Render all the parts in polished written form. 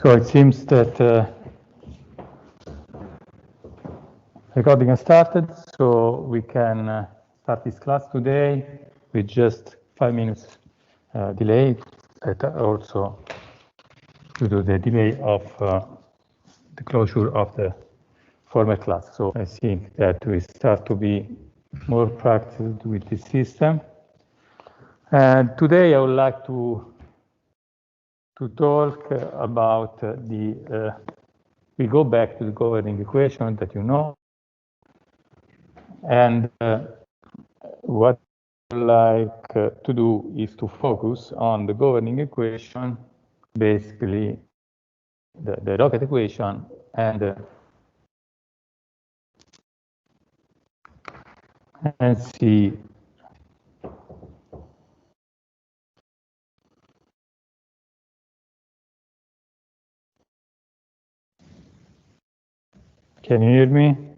So it seems that recording has started, so we can start this class today with just 5 minutes delay, also due to the delay of the closure of the former class. So I think that we start to be more practiced with this system. And today I would like to talk about we go back to the governing equation that you know, and what I would like to do is to focus on the governing equation, basically the rocket equation, and see Can you hear me?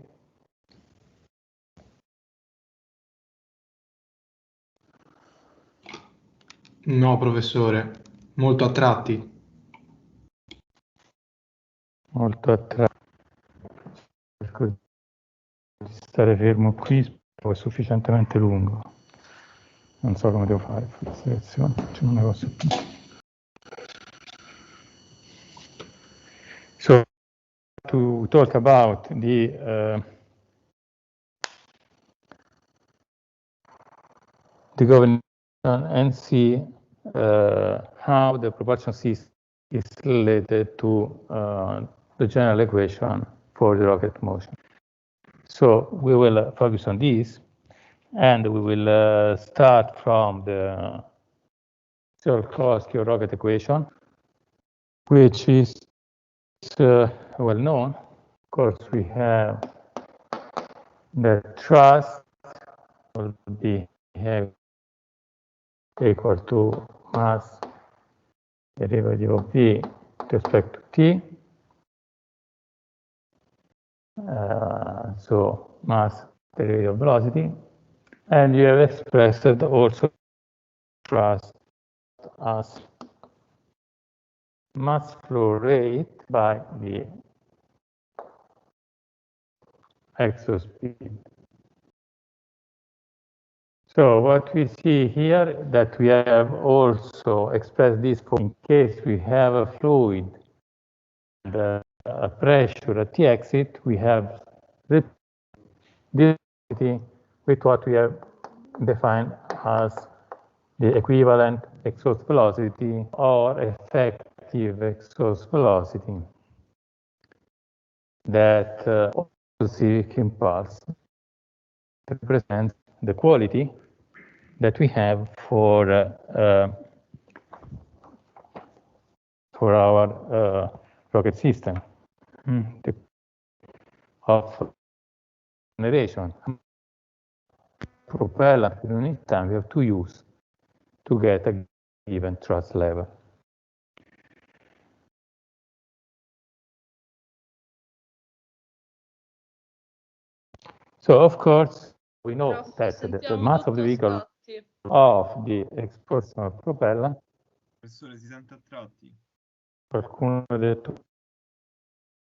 No, professore, molto a tratti. Molto a tratti. Cerco di stare fermo qui, è sufficientemente lungo. Non so come devo fare questa lezione, c'è una cosa più. So, to talk about the governing and see how the propulsion system is related to the general equation for the rocket motion. So we will focus on this, and we will start from the Tsiolkovsky rocket equation, which is well known. Of course, we have the thrust will be equal to mass derivative of v with respect to t. So mass derivative of velocity, and you have expressed also thrust as mass flow rate by the exospeed. So what we see here that we have also expressed this for in case we have a fluid and a pressure at the exit, we have this with what we have defined as the equivalent exhaust velocity or effective exhaust velocity that specific impulse represents the quality that we have for our rocket system of generation. Propellant unit time we have to use to get a given thrust level. So of course we know that the mass of the vehicle of the expulsion of propellant. Professore, si sente a tratti. Qualcuno ha detto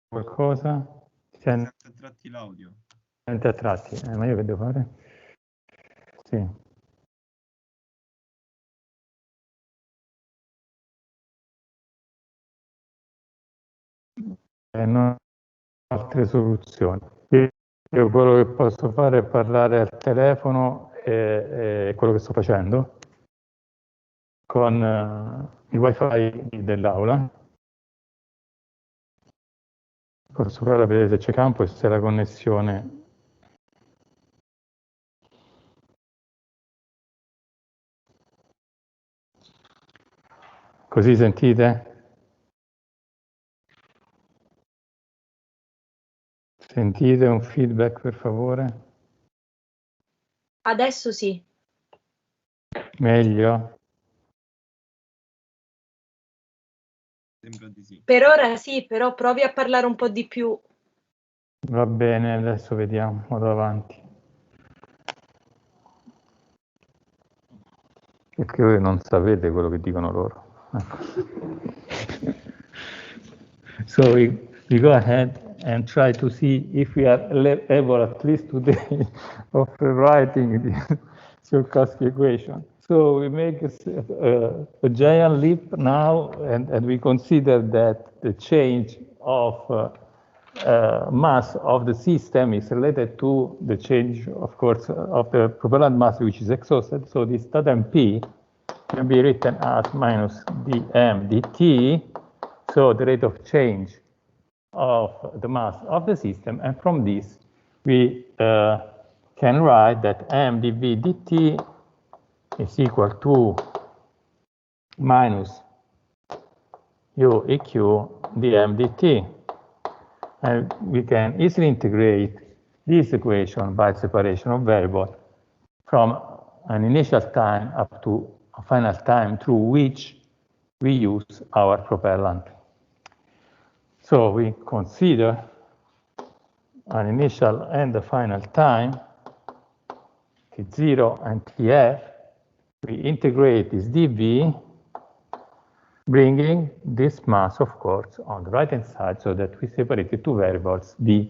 qualcosa? Si sente a tratti l'audio. Sente a tratti, ma io che devo fare? Sì. Non ho altre soluzioni. Io quello che posso fare è parlare al telefono e quello che sto facendo con il wifi dell'aula. Posso provare a vedere se c'è campo e se la connessione. Così sentite? Sentite un feedback per favore? Adesso sì. Meglio? Sembra di sì. Per ora sì, però provi a parlare un po' di più. Va bene, adesso vediamo, vado avanti. Perché voi non sapete quello che dicono loro. So we go ahead and try to see if we are able, at least today, of writing the Tsiolkovsky equation. So we make a giant leap now, and we consider that the change of mass of the system is related to the change, of course, of the propellant mass, which is exhausted. So this totem P can be written as minus dm dt, so the rate of change of the mass of the system. And from this, we can write that m dv dt is equal to minus u eq dm dt. And we can easily integrate this equation by separation of variable from an initial time up to a final time through which we use our propellant. So we consider an initial and a final time, T0 and Tf. We integrate this dV, bringing this mass, of course, on the right-hand side so that we separate the two variables, d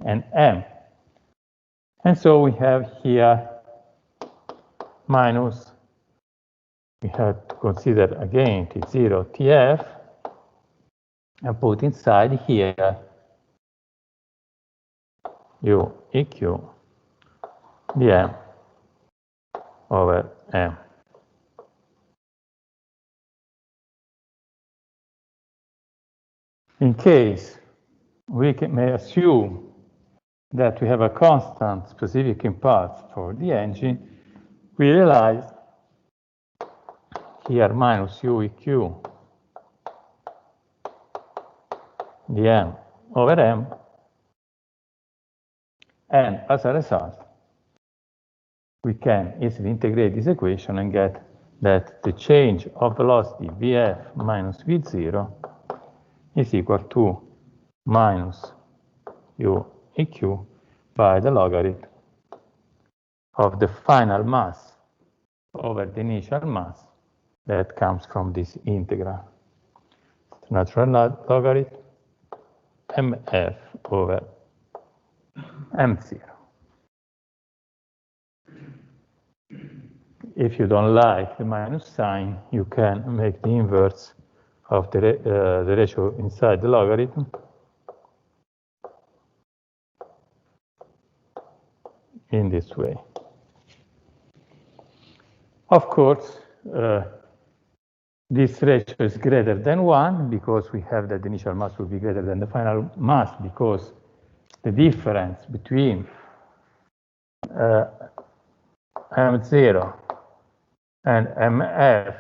and m. And so we have here minus, we have to consider again T0, Tf, and put inside here u eq dm over m. In case we may assume that we have a constant specific impulse for the engine, we realize here minus u eq dm over m, and as a result, we can easily integrate this equation and get that the change of velocity vf minus v0 is equal to minus u eq by the logarithm of the final mass over the initial mass that comes from this integral. The natural logarithm mf over m0. If you don't like the minus sign, you can make the inverse of the ratio inside the logarithm. In this way. Of course, this ratio is greater than 1 because we have that the initial mass will be greater than the final mass, because the difference between m0 and mf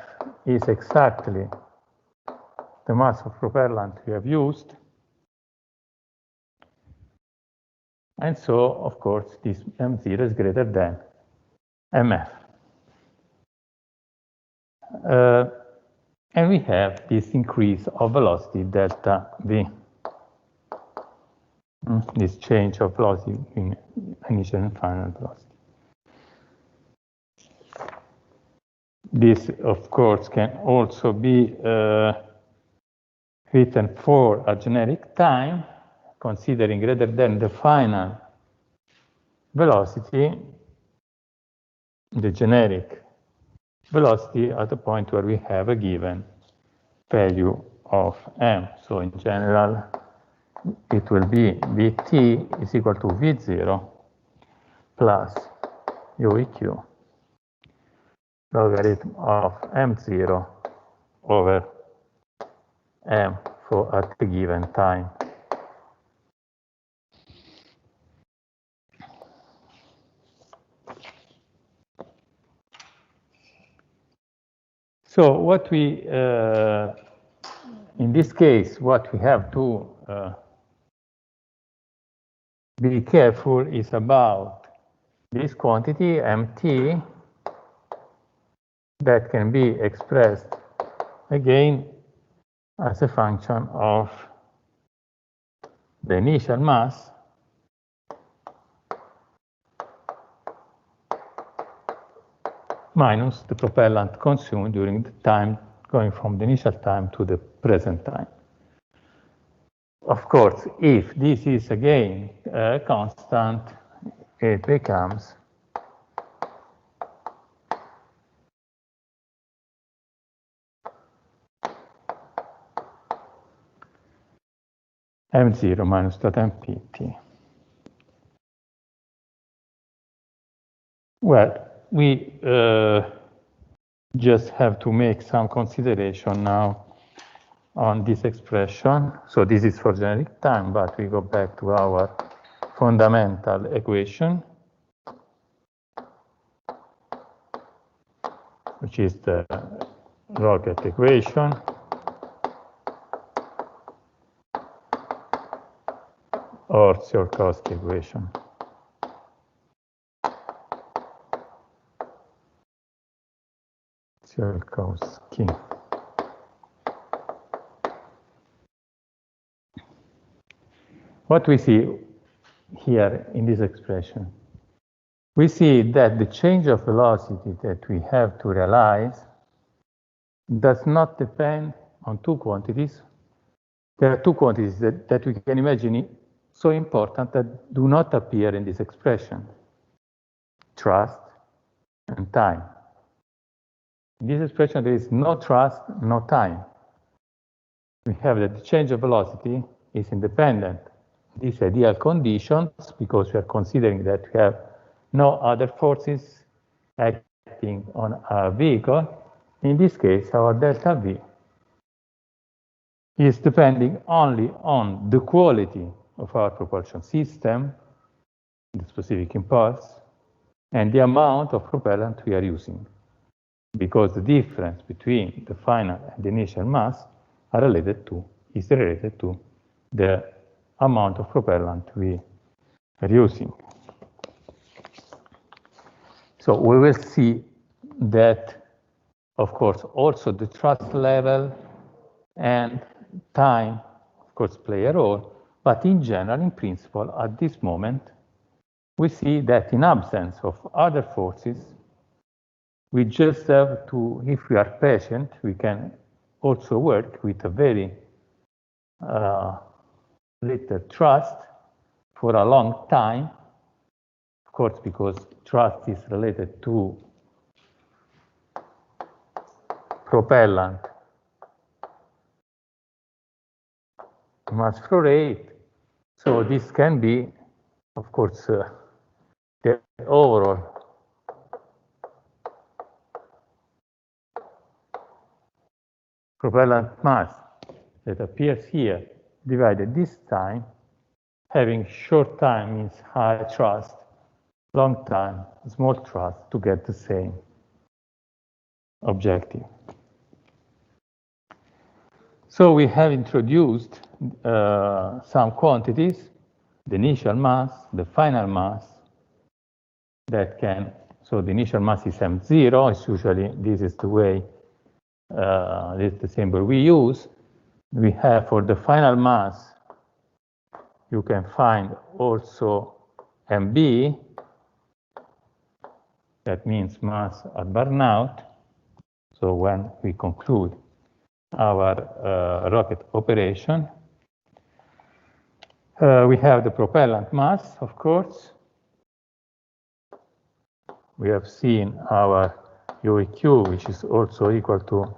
is exactly the mass of propellant we have used. And so, of course, this m0 is greater than mf. And we have this increase of velocity delta v, this change of velocity in initial and final velocity. This, of course, can also be written for a generic time, considering greater than the final velocity, the generic velocity at the point where we have a given value of m. So in general, it will be Vt is equal to V0 plus ueq logarithm of m0 over m for at the given time. So what we, in this case, what we have to be careful is about this quantity, mt, that can be expressed again as a function of the initial mass minus the propellant consumed during the time going from the initial time to the present time. of course, if this is again constant, it becomes m0 minus dot mpt. Well, we just have to make some consideration now on this expression. So this is for generic time, but we go back to our fundamental equation, which is the rocket equation. Or Tsiolkovsky equation. Tsiolkovsky. What we see here in this expression, we see that the change of velocity that we have to realize does not depend on two quantities. There are two quantities that we can imagine so important that do not appear in this expression: thrust and time. In this expression, there is no thrust, no time. We have that the change of velocity is independent of these ideal conditions because we are considering that we have no other forces acting on our vehicle. In this case, our delta V is depending only on the quality of our propulsion system, the specific impulse, and the amount of propellant we are using, because the difference between the final and the initial mass is related to the amount of propellant we are using. So we will see that, of course, also the thrust level and time, of course, play a role, but in general, in principle, at this moment, we see that in absence of other forces, we just have to, if we are patient, we can also work with a very little thrust for a long time, of course, because thrust is related to propellant mass flow rate. So this can be, of course, the overall propellant mass that appears here divided this time. Having short time means high thrust, long time, small thrust to get the same objective. So we have introduced some quantities, the initial mass, the final mass, that can, so the initial mass is m0, it's usually, this is the way, this is the symbol we use. We have for the final mass, you can find also mb, that means mass at burnout. So when we conclude our rocket operation, we have the propellant mass, of course. We have seen our UEQ, which is also equal to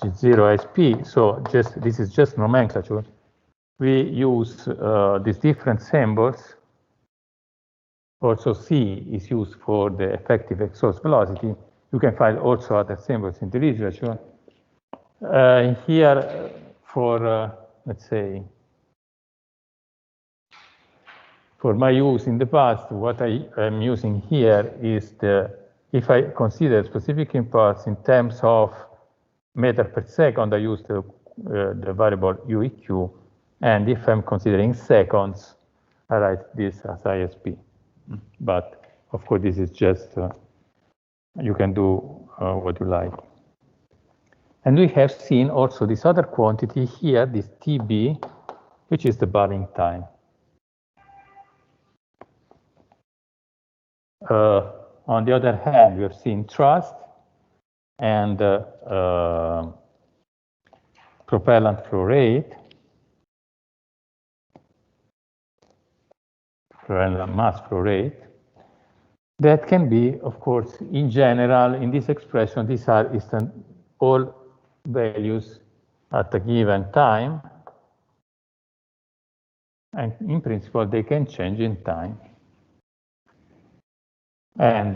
G0 SP. So this is just nomenclature. We use these different symbols. Also C is used for the effective exhaust velocity. You can find also other symbols in the literature. Here for, let's say, for my use in the past, what I am using here is if I consider specific impulse in terms of meter per second, I use the variable UEQ. And if I'm considering seconds, I write this as ISP. But of course, this is just, you can do what you like. And we have seen also this other quantity here, this TB, which is the burning time. On the other hand, we have seen thrust and propellant flow rate. random mass flow rate. That can be, of course, in general, in this expression, these are all values at a given time. And in principle, they can change in time. And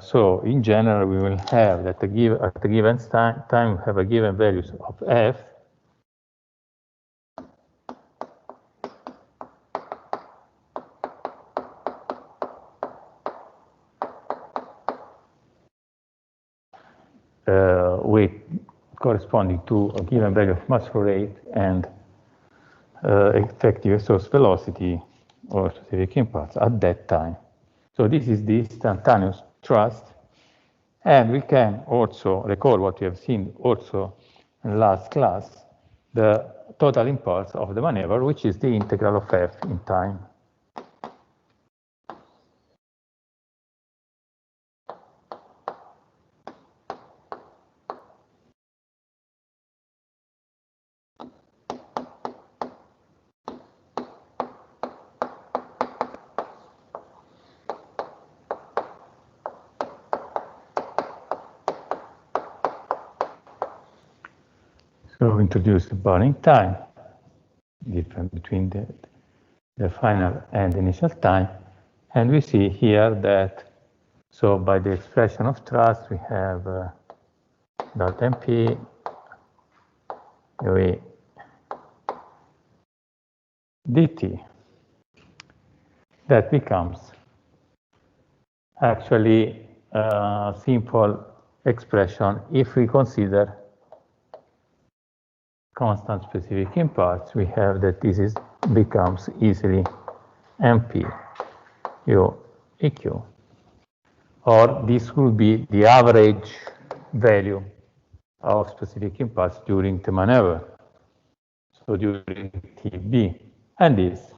so in general, we will have that at a given time, we have a given values of f. With corresponding to a given value of mass flow rate and effective source velocity or specific impulse at that time. So this is the instantaneous thrust. And we can also recall what we have seen also in last class, the total impulse of the maneuver, which is the integral of f in time. So we introduce the burning time, difference between the final and initial time. And we see here that, so by the expression of thrust, we have dot mp, we dt. That becomes actually a simple expression if we consider constant specific impulse. We have that this becomes easily mp u eq, or this will be the average value of specific impulse during the maneuver, so during TB. And this,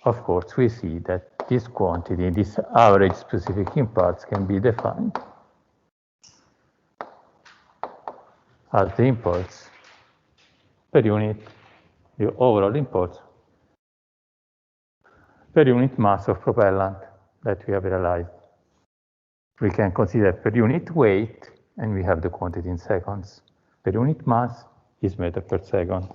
of course, we see that this quantity, this average specific impulse, can be defined as the impulse per unit, the overall impulse per unit mass of propellant that we have realized. We can consider per unit weight, and we have the quantity in seconds. Per unit mass is meter per second.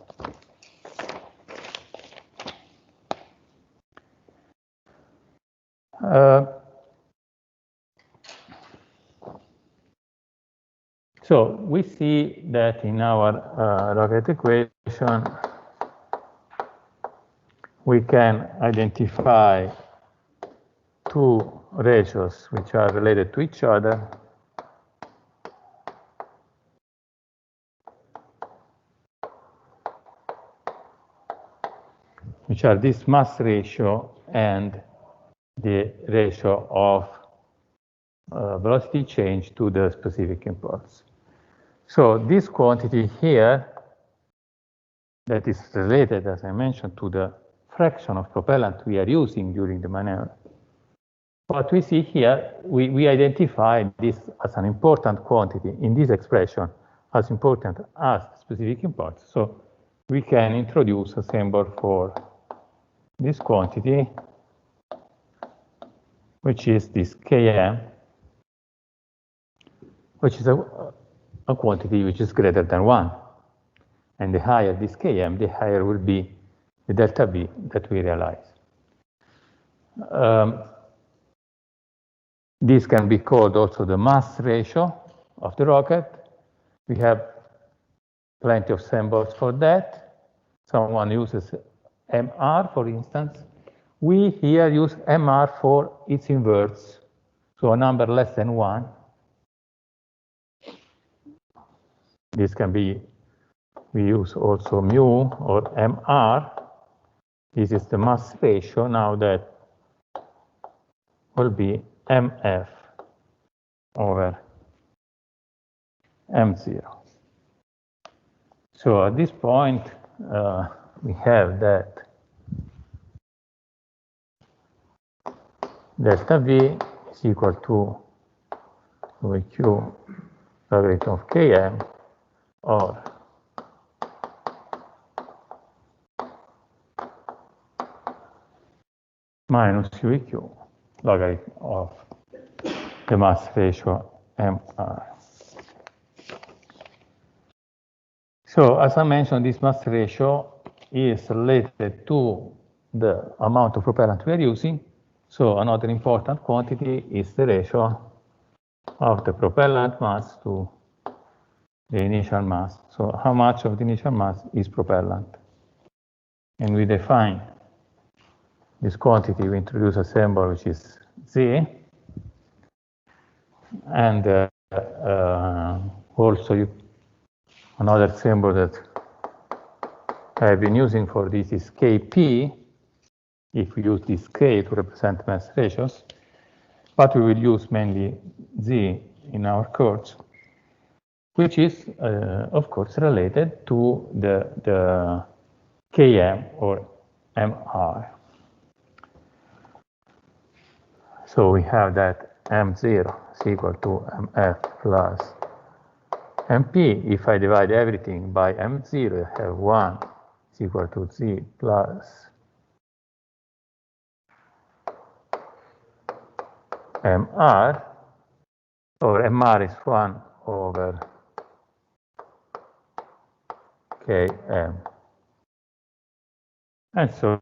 So we see that in our rocket equation, we can identify two ratios which are related to each other. Which are this mass ratio and the ratio of velocity change to the specific impulse. So this quantity here, that is related, as I mentioned, to the fraction of propellant we are using during the maneuver. What we see here, we identify this as an important quantity in this expression, as important as the specific impulse. So we can introduce a symbol for this quantity, which is this Km, which is a quantity which is greater than 1. And the higher this Km, the higher will be the delta V that we realize. This can be called also the mass ratio of the rocket. We have plenty of symbols for that. Someone uses MR, for instance. We here use MR for its inverse, so a number less than 1. This can be, we use also mu or MR. This is the mass ratio. Now that will be MF over M0. So at this point, we have that delta V is equal to VQ logarithm of Km, or minus UEQ, logarithm of the mass ratio MR. So as I mentioned, this mass ratio is related to the amount of propellant we are using. So another important quantity is the ratio of the propellant mass to the initial mass. So how much of the initial mass is propellant? And we define this quantity, we introduce a symbol which is Z. And also another symbol that I've been using for this is Kp, if we use this K to represent mass ratios, but we will use mainly Z in our course, which is, of course, related to the Km or Mr. So we have that M0 is equal to Mf plus Mp. If I divide everything by M0, I have 1 is equal to Z plus Mr, or Mr is 1 over Km. And so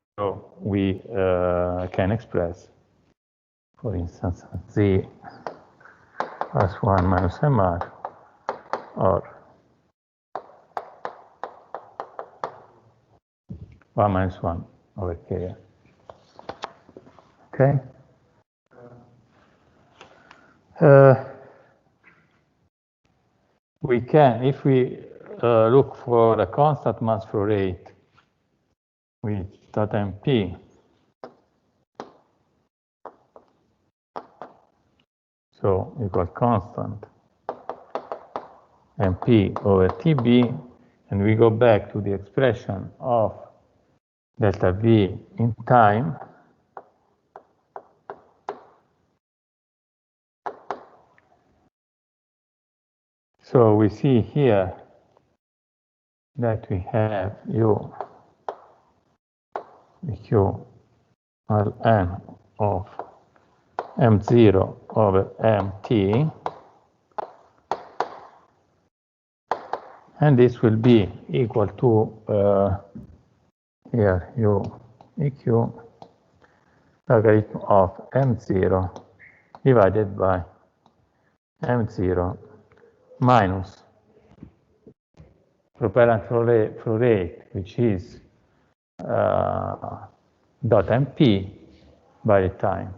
we can express, for instance, Z plus 1 minus Mr, or 1 minus 1 over Km. Okay? We can, if we look for a constant mass flow rate with dot MP, so equal constant MP over TB, and we go back to the expression of delta V in time, so we see here that we have U Q Ln of M0 over MT, and this will be equal to here U EQ logarithm of M0 divided by M0 minus propellant flow rate, which is dot MP by the time.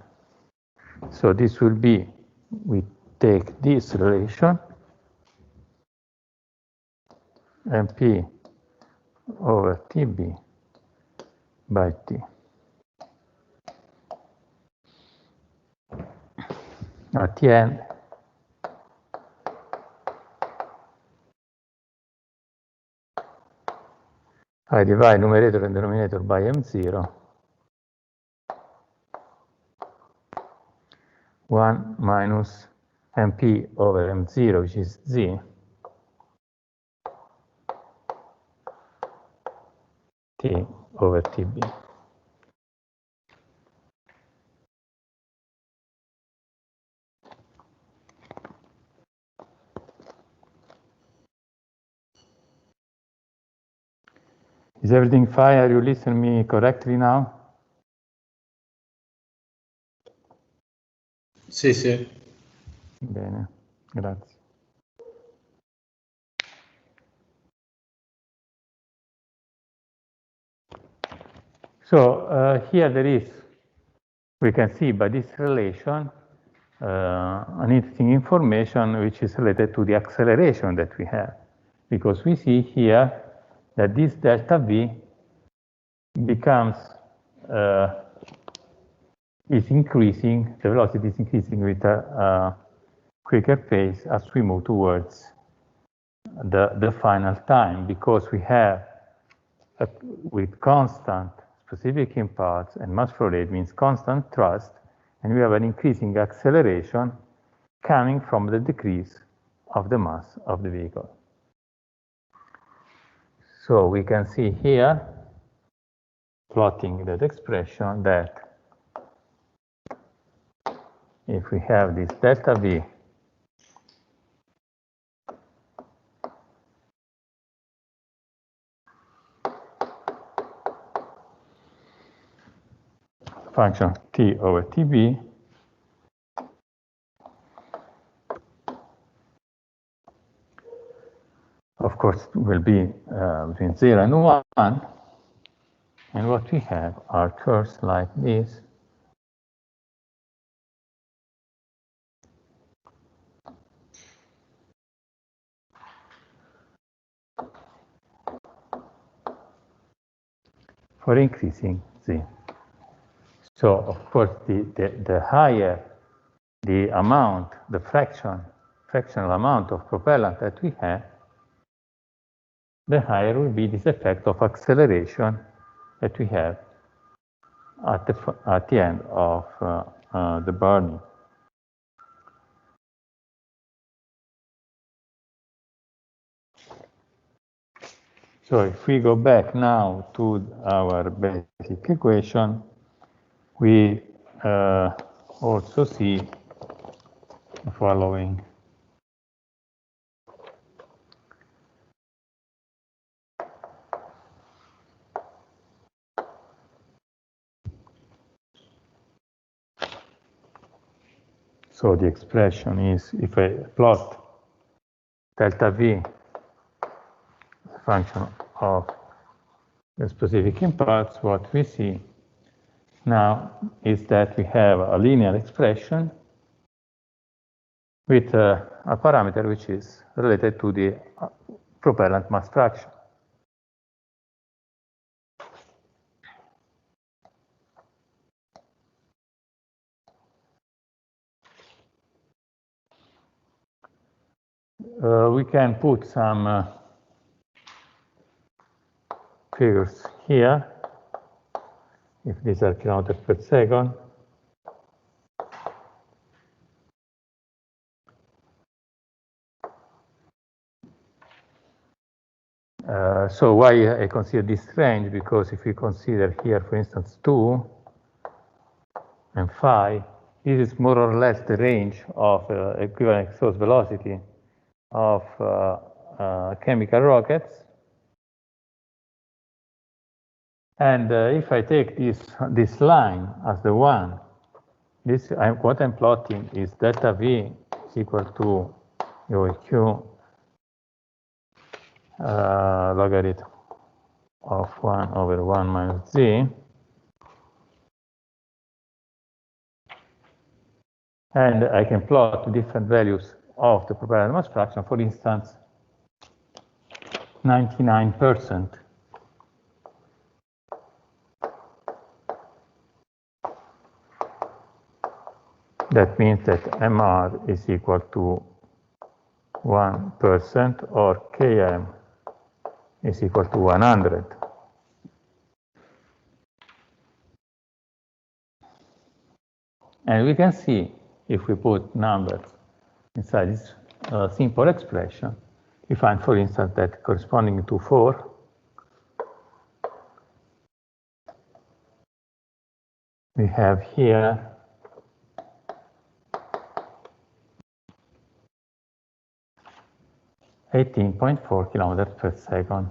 So this will be, we take this relation, MP over TB by T. At the end, I divide numerator and denominator by M0, 1 minus MP over M0, which is Z, T over TB. Is everything fine? Are you listening me correctly now? Sì, sì. Bene, grazie. So here there is, we can see by this relation, an interesting information which is related to the acceleration that we have. Because we see here that this delta V becomes, is increasing, the velocity is increasing with a quicker pace as we move towards the final time, because we have, with constant specific impulse and mass flow rate means constant thrust, and we have an increasing acceleration coming from the decrease of the mass of the vehicle. So we can see here, plotting that expression, that if we have this delta V function T over Tb, of course, will be between 0 and 1. And what we have are curves like this. For increasing Z. So, of course, the higher the amount, the fractional amount of propellant that we have, the higher will be this effect of acceleration that we have at the end of the burning. So if we go back now to our basic equation, we also see the following. So the expression is, if I plot delta V, the function of the specific impulse, what we see now is that we have a linear expression with a parameter which is related to the propellant mass fraction. We can put some figures here, if these are kilometers per second. So why I consider this range? Because if we consider here, for instance, 2 and 5, this is more or less the range of equivalent exhaust velocity of chemical rockets. And if I take this line as the one, what I'm plotting is delta V is equal to OQ logarithm of 1 over 1 minus Z. And I can plot different values of the propellant mass fraction, for instance, 99%. That means that MR is equal to 1% or Km is equal to 100. And we can see, if we put numbers inside this simple expression, we find, for instance, that corresponding to 4, we have here 18.4 kilometers per second.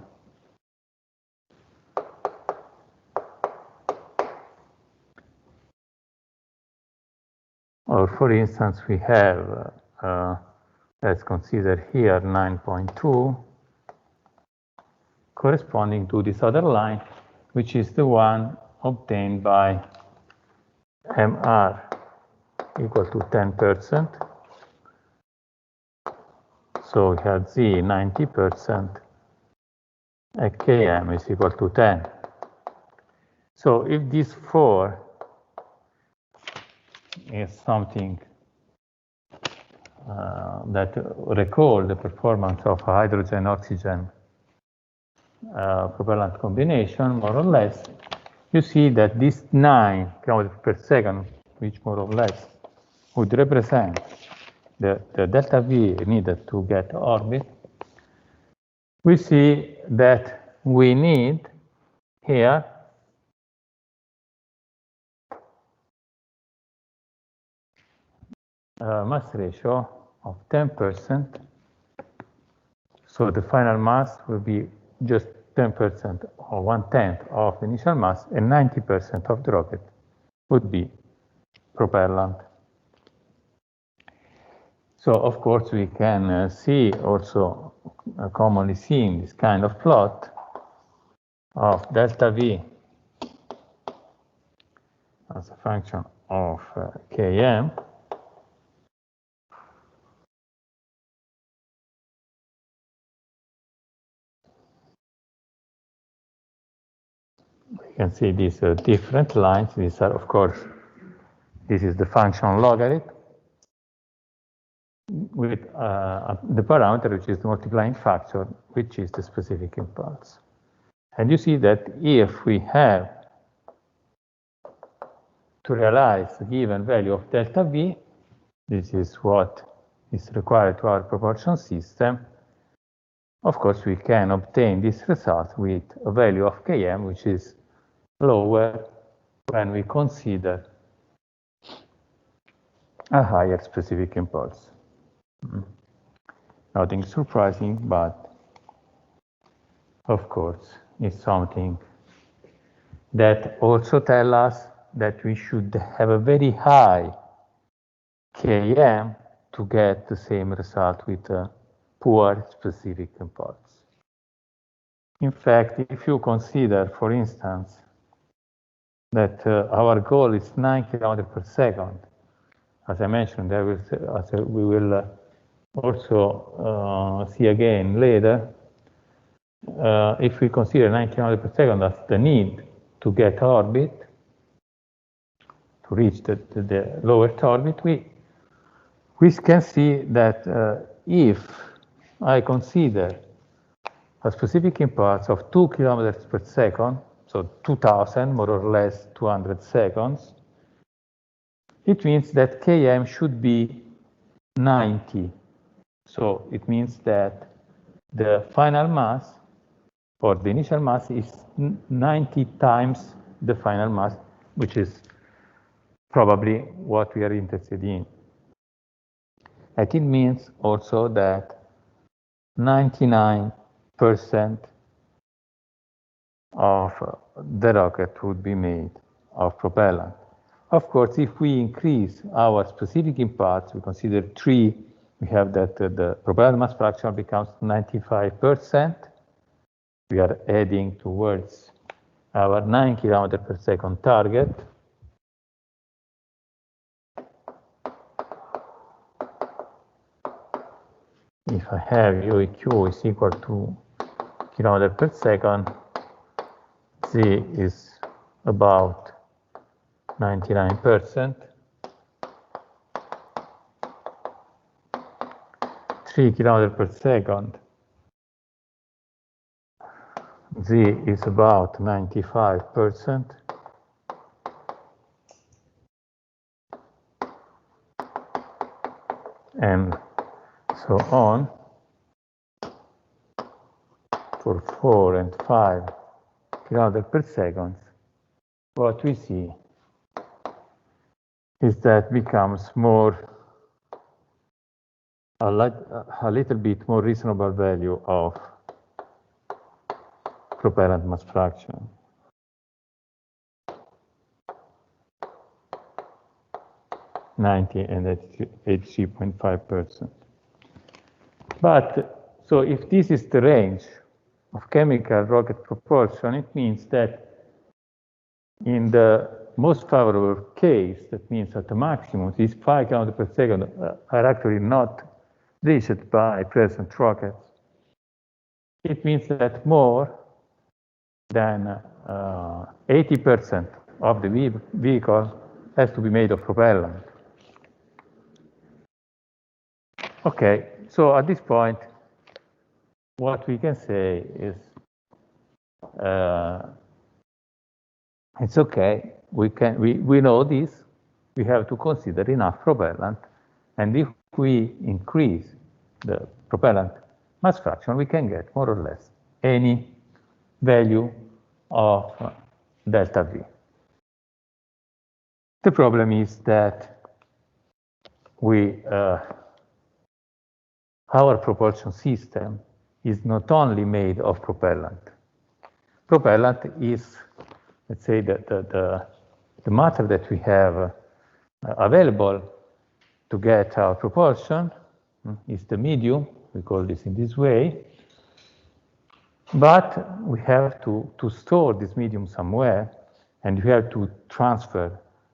Or for instance, we have, let's consider here 9.2, corresponding to this other line, which is the one obtained by MR equal to 10%. So we have Z 90%, and Km is equal to 10. So if this 4 is something that recall the performance of a hydrogen-oxygen propellant combination, more or less, you see that this 9 kilometers per second, which more or less would represent the delta V needed to get orbit, we see that we need here mass ratio of 10%. So the final mass will be just 10% or 1/10 of the initial mass, and 90% of the rocket would be propellant. So of course we can see also commonly seen this kind of plot of delta V as a function of Km. You can see these different lines. These are, of course, this is the function logarithm with the parameter, which is the multiplying factor, which is the specific impulse. And you see that if we have to realize the given value of delta V, this is what is required to our propulsion system. Of course, we can obtain this result with a value of Km, which is lower when we consider a higher specific impulse. Nothing surprising, but of course, it's something that also tells us that we should have a very high Km to get the same result with a poor specific impulse. In fact, if you consider, for instance, that our goal is 9 km per second, as I mentioned, we will also see again later, if we consider 9 km per second as the need to get orbit, to reach the lowest orbit, we can see that if I consider a specific impulse of 2 km per second, so 2000, more or less 200 seconds, it means that Km should be 90. So it means that the final mass, or the initial mass, is 90 times the final mass, which is probably what we are interested in. And it means also that 99% of the rocket would be made of propellant. Of course, if we increase our specific impulse, we consider 3, we have that the propellant mass fraction becomes 95%. We are heading towards our 9 km per second target. If I have UEQ is equal to km per second, Z is about 99%. 3 km per second, Z is about 95%. And so on for 4 and 5 km per second. What we see is that becomes a little bit more reasonable value of propellant mass fraction. And 83.5%. But so if this is the range of chemical rocket propulsion, it means that in the most favorable case, that means at the maximum, these 5 km per second are actually not reached by present rockets. It means that more than 80% of the vehicle has to be made of propellant. Okay, so at this point, what we can say is it's okay. We know this. We have to consider enough propellant, and if we increase the propellant mass fraction, we can get more or less any value of delta V. The problem is that our propulsion system is not only made of propellant. Propellant is, let's say, the matter that we have available to get our propulsion is the medium. We call this in this way. But we have to store this medium somewhere, and we have to transfer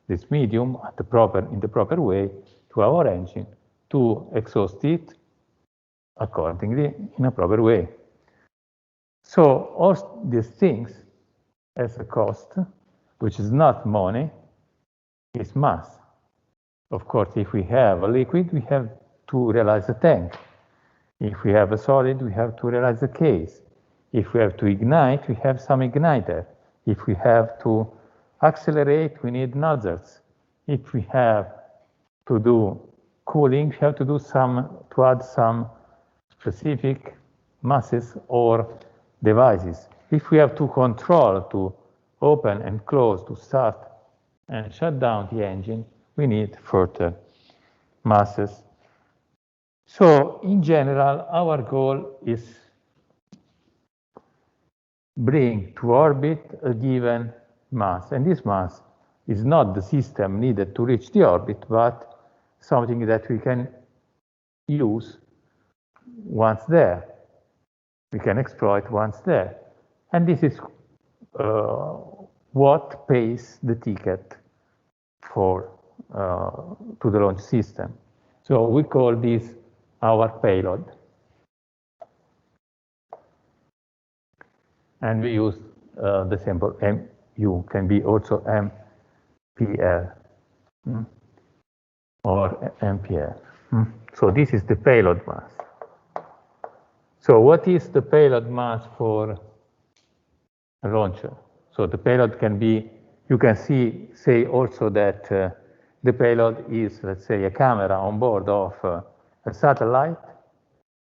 this medium in the proper way to our engine to exhaust it accordingly in a proper way. So all these things has a cost, which is not money, is mass. Of course, if we have a liquid, we have to realize a tank. If we have a solid, we have to realize a case. If we have to ignite, we have some igniter. If we have to accelerate, we need nozzles. If we have to do cooling, we have to add some specific masses or devices. If we have to control, to open and close, to start and shut down the engine, we need further masses. So in general, our goal is bring to orbit a given mass. And this mass is not the system needed to reach the orbit, but something that we can use once there. We can exploit once there. And this is what pays the ticket for to the launch system. So we call this our payload. And we use the symbol MU, can be also MPL or MPL. So this is the payload mass. So what is the payload mass for a launcher? So the payload can be, you can say also that the payload is, let's say, a camera on board of a satellite.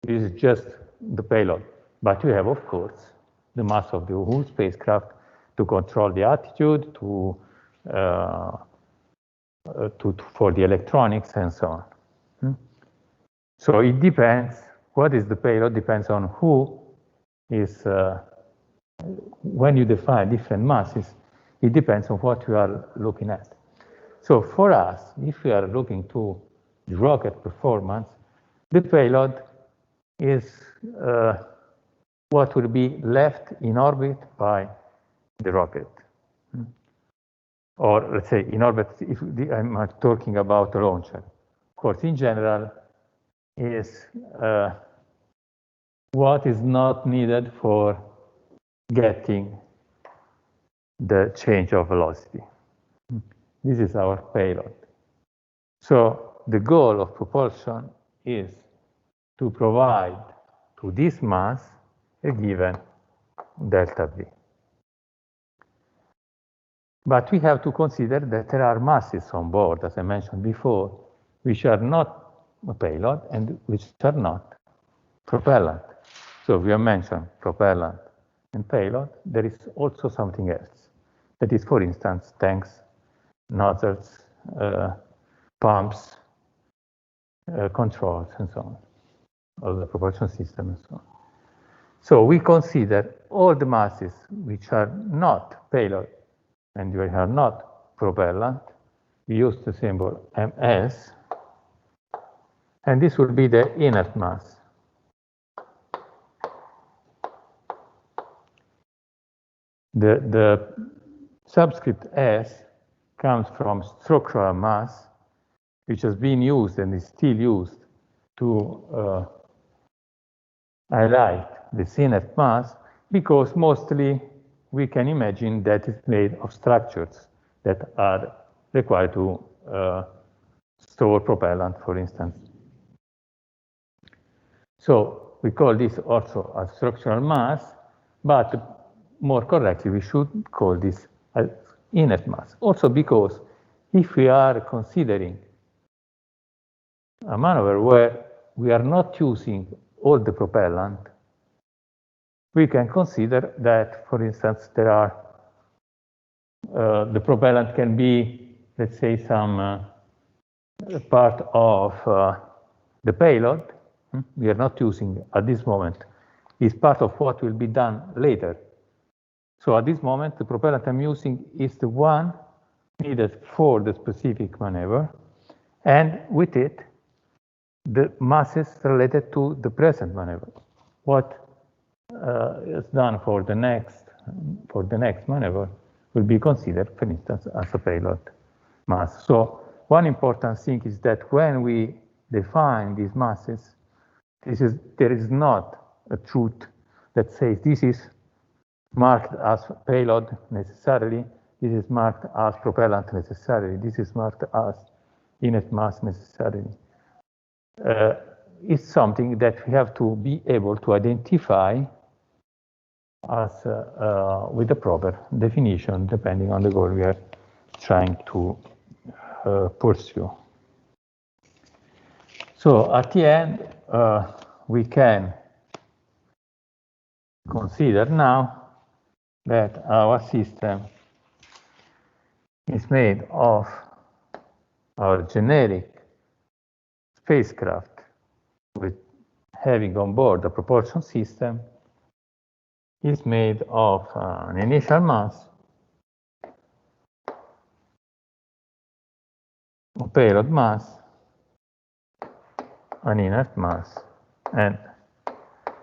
This is just the payload. But you have, of course, the mass of the whole spacecraft to control the attitude, for the electronics and so on. So it depends, what is the payload depends on who is, when you define different masses, it depends on what you are looking at. So for us, if we are looking to the rocket performance, the payload is what will be left in orbit by the rocket. Or let's say in orbit, if I'm talking about a launcher. Of course, in general, is what is not needed for getting the change of velocity. This is our payload. So the goal of propulsion is to provide to this mass a given delta V. But we have to consider that there are masses on board, as I mentioned before, which are not a payload and which are not propellant. So we have mentioned propellant and payload. There is also something else. That is, for instance, tanks, nozzles, pumps, controls, and so on, of the propulsion system and so on. So we consider all the masses which are not payload and which are not propellant. We use the symbol MS, and this will be the inert mass. The subscript S comes from structural mass, which has been used and is still used to highlight the inert mass, because mostly we can imagine that it's made of structures that are required to store propellant, for instance. So we call this also a structural mass, but more correctly, we should call this as inert mass. Also because if we are considering a maneuver where we are not using all the propellant, we can consider that, for instance, there are the propellant can be, let's say, some part of the payload we are not using at this moment is part of what will be done later. So at this moment, the propellant I'm using is the one needed for the specific maneuver, and with it, the masses related to the present maneuver. What is done for the next maneuver will be considered, for instance, as a payload mass. So one important thing is that when we define these masses, there is not a truth that says this is marked as payload necessarily, this is marked as propellant necessarily, this is marked as inert mass necessarily. It's something that we have to be able to identify as with the proper definition, depending on the goal we are trying to pursue. So at the end, we can consider now that our system is made of our generic spacecraft with having on board a propulsion system is made of an initial mass, a payload mass, an inert mass, and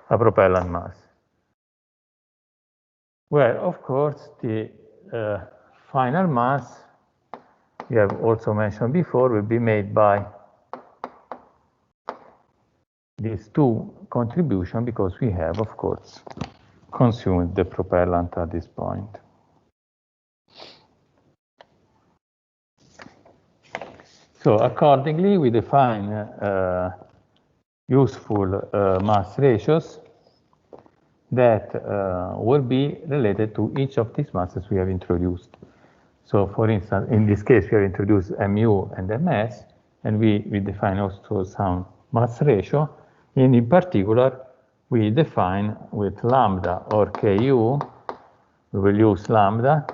a propellant mass, where, of course, the final mass, we have also mentioned before, will be made by these two contributions, because we have, of course, consumed the propellant at this point. So accordingly, we define useful mass ratios that will be related to each of these masses we have introduced. So for instance, in this case, we have introduced mu and ms, and we define also some mass ratio. And in particular, we define with lambda or Ku, we will use lambda,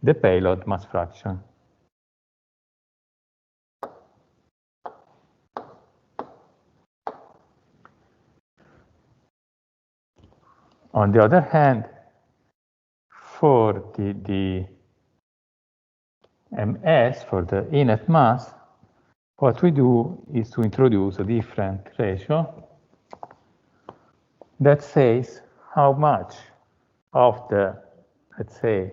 the payload mass fraction. On the other hand, for the ms, for the inert mass, what we do is to introduce a different ratio that says how much of the, let's say,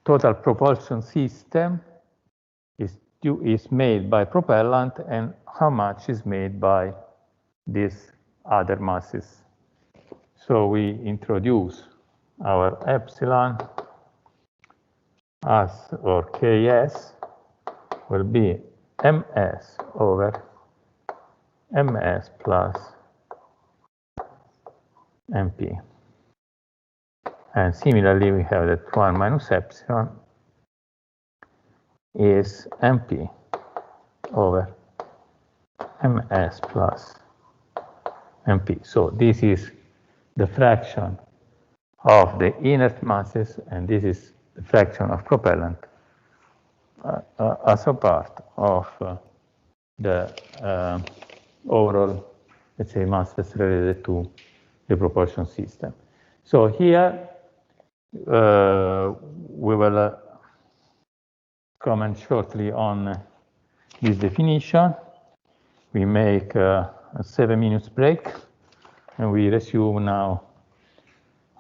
total propulsion system is made by propellant and how much is made by these other masses. So we introduce our epsilon as, or Ks, will be ms over ms plus mp. And similarly, we have that 1 minus epsilon is mp over ms plus mp. So this is the fraction of the inert masses, and this is the fraction of propellant as a part of the overall, let's say, masses related to the propulsion system. So here we will comment shortly on this definition. We make a 7 minutes break, and we resume now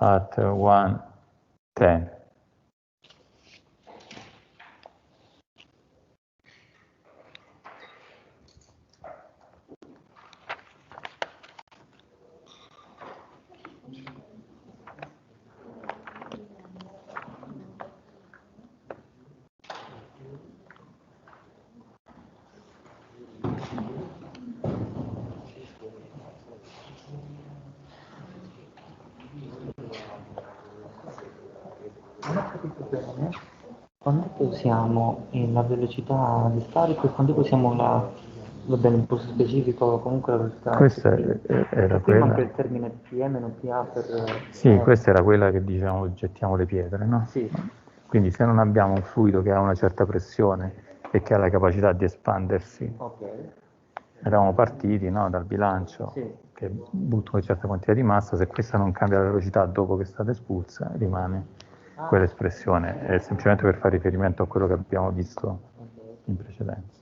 at 1:10. Quando usiamo la velocità di scarico e quando usiamo va bene, il posto specifico, comunque la velocità. Questa era quella. Anche il termine PM non PA per. Sì, questa era quella che diciamo gettiamo le pietre, no? Sì. Quindi se non abbiamo un fluido che ha una certa pressione e che ha la capacità di espandersi. Ok. Eravamo partiti, no, dal bilancio Sì. che butta una certa quantità di massa, se questa non cambia la velocità dopo che è stata espulsa, rimane quell'espressione. È semplicemente per fare riferimento a quello che abbiamo visto in precedenza.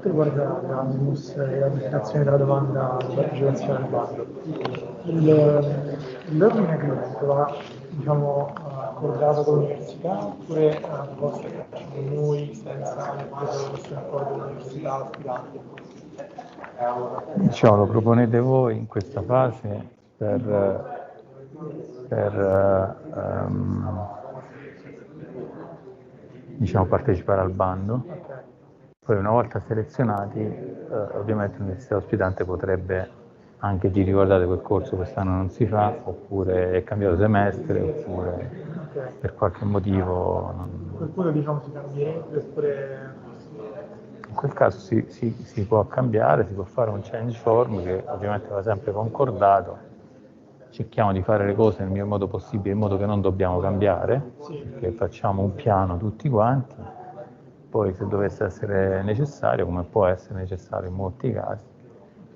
quanto riguarda l'anonymous e la definizione della domanda di partecipazione al bando, l'ordine agreement va, diciamo, accordato con l'università oppure è una proposta che facciamo noi senza il accordo con l'università aspiranti? Diciamo, lo proponete voi in questa fase per diciamo, partecipare al bando. Poi una volta selezionati, ovviamente l'università ospitante potrebbe anche dire guardate quel corso quest'anno non si fa, oppure è cambiato semestre, oppure per qualche motivo non... A quel punto diciamo si cambierebbe oppure... In quel caso si può cambiare, si può fare un change form che ovviamente va sempre concordato. Cerchiamo di fare le cose nel miglior modo possibile, in modo che non dobbiamo cambiare, che facciamo un piano tutti quanti. Poi se dovesse essere necessario, come può essere necessario in molti casi,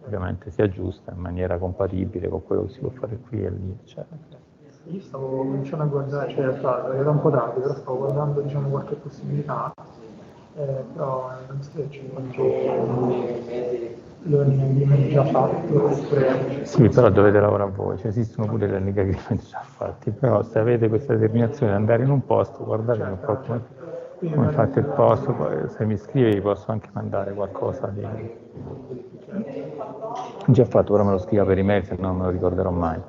ovviamente si aggiusta in maniera compatibile con quello che si può fare qui e lì, eccetera. Io stavo cominciando a guardare, cioè in realtà era un po' tardi, però stavo guardando diciamo qualche possibilità, però non so se c'è qualche learning agreement già fatto oppure... Sì, però dovete lavorare voi, cioè esistono pure le learning agreement già fatti, però se avete questa determinazione di andare in un posto, guardate un po' come fate il posto, poi se mi scrivi vi posso anche mandare qualcosa di... già fatto, però me lo scriva per email, se no non me lo ricorderò mai.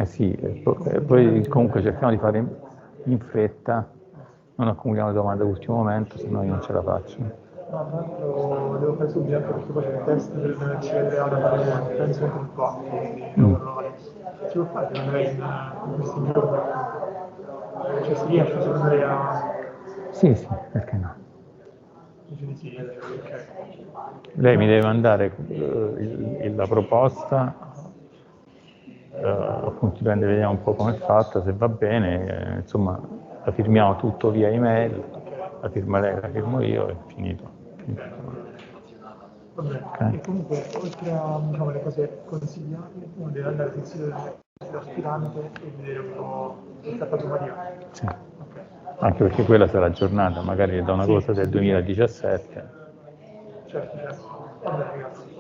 Sì, poi comunque cerchiamo di fare in fretta, non accumuliamo le domande all'ultimo momento, se no io non ce la faccio. No, tra l'altro devo fare subito anche perché poi c'è il test dell'università italiana da fare, penso entro il 4, quindi non si può fare secondo lei in questi giorni? Cioè si riesce secondo lei a... Sì, perché no? Dice di sì, ok. Lei mi deve mandare la proposta, appunto dipende, vediamo un po' come è fatta, se va bene, insomma, la firmiamo tutto via email, la firma lei, la firmo io e finito. Vabbè, Okay. e comunque oltre a diciamo, le cose consigliate, uno deve andare sul sito dell'aspirante e vedere un po' questa fattoria. Sì. Okay. Anche perché quella sarà aggiornata, magari da una cosa del 2017. Certo. Vabbè, ragazzi.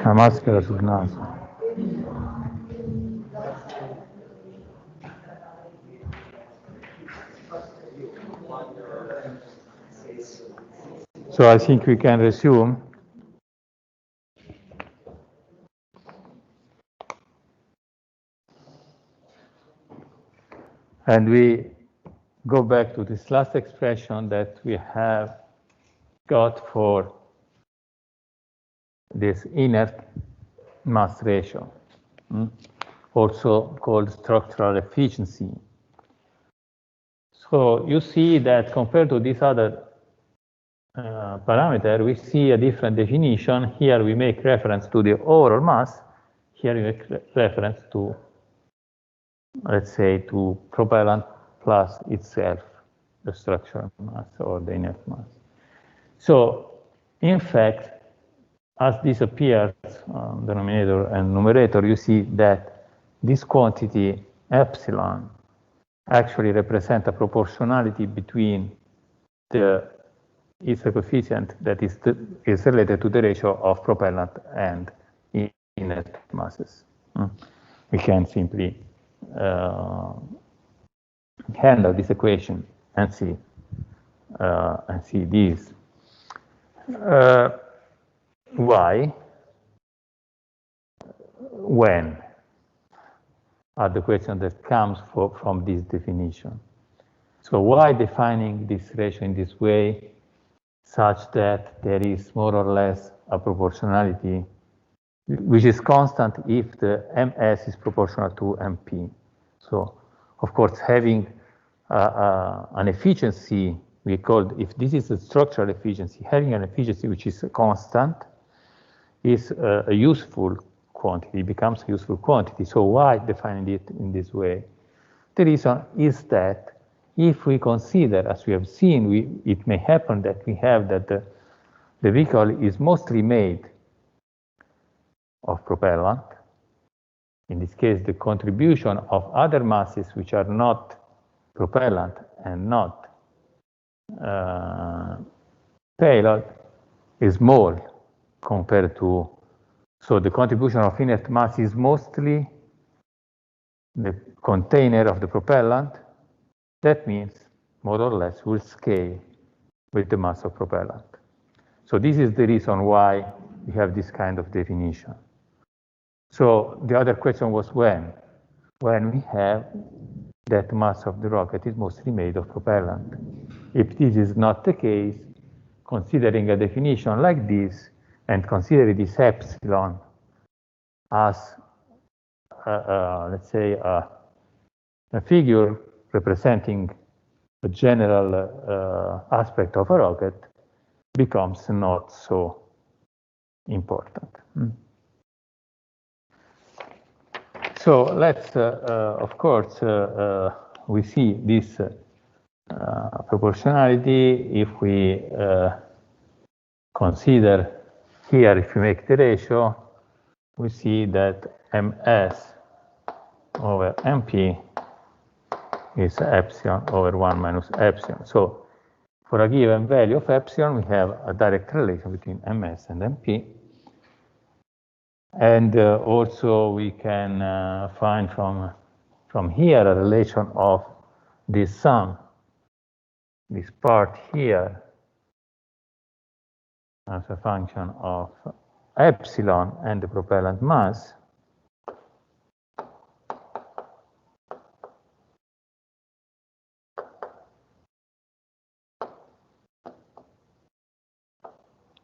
La maschera sul naso. So I think we can resume. And we go back to this last expression that we have got for this inert mass ratio, also called structural efficiency. So you see that compared to this other parameter, we see a different definition. Here we make reference to the overall mass. Here we make reference to, let's say, to propellant plus itself, the structural mass or the inert mass. So, in fact, as this appears on denominator and numerator, you see that this quantity epsilon actually represents a proportionality between its coefficient that is related to the ratio of propellant and inert masses. We can simply handle this equation and see this. Why? When? Are the question that comes from this definition. So why defining this ratio in this way, such that there is more or less a proportionality which is constant if the ms is proportional to mp. So, of course, having an efficiency, we called, if this is a structural efficiency, having an efficiency which is constant is a useful quantity, becomes a useful quantity. So why defining it in this way? The reason is that if we consider, as we have seen, it may happen that we have that the vehicle is mostly made of propellant. In this case, the contribution of other masses which are not propellant and not payload is small compared to, so the contribution of inert mass is mostly the container of the propellant. That means more or less will scale with the mass of propellant. So this is the reason why we have this kind of definition. So the other question was when? When we have that mass of the rocket is mostly made of propellant. If this is not the case, considering a definition like this, and considering this epsilon as, let's say, a figure representing a general aspect of a rocket, becomes not so important. So let's, of course, we see this proportionality if we consider here, if we make the ratio, we see that ms over mp is epsilon over 1 minus epsilon. So for a given value of epsilon, we have a direct relation between ms and mp. And also we can find from here a relation of this sum, this part here, as a function of epsilon and the propellant mass.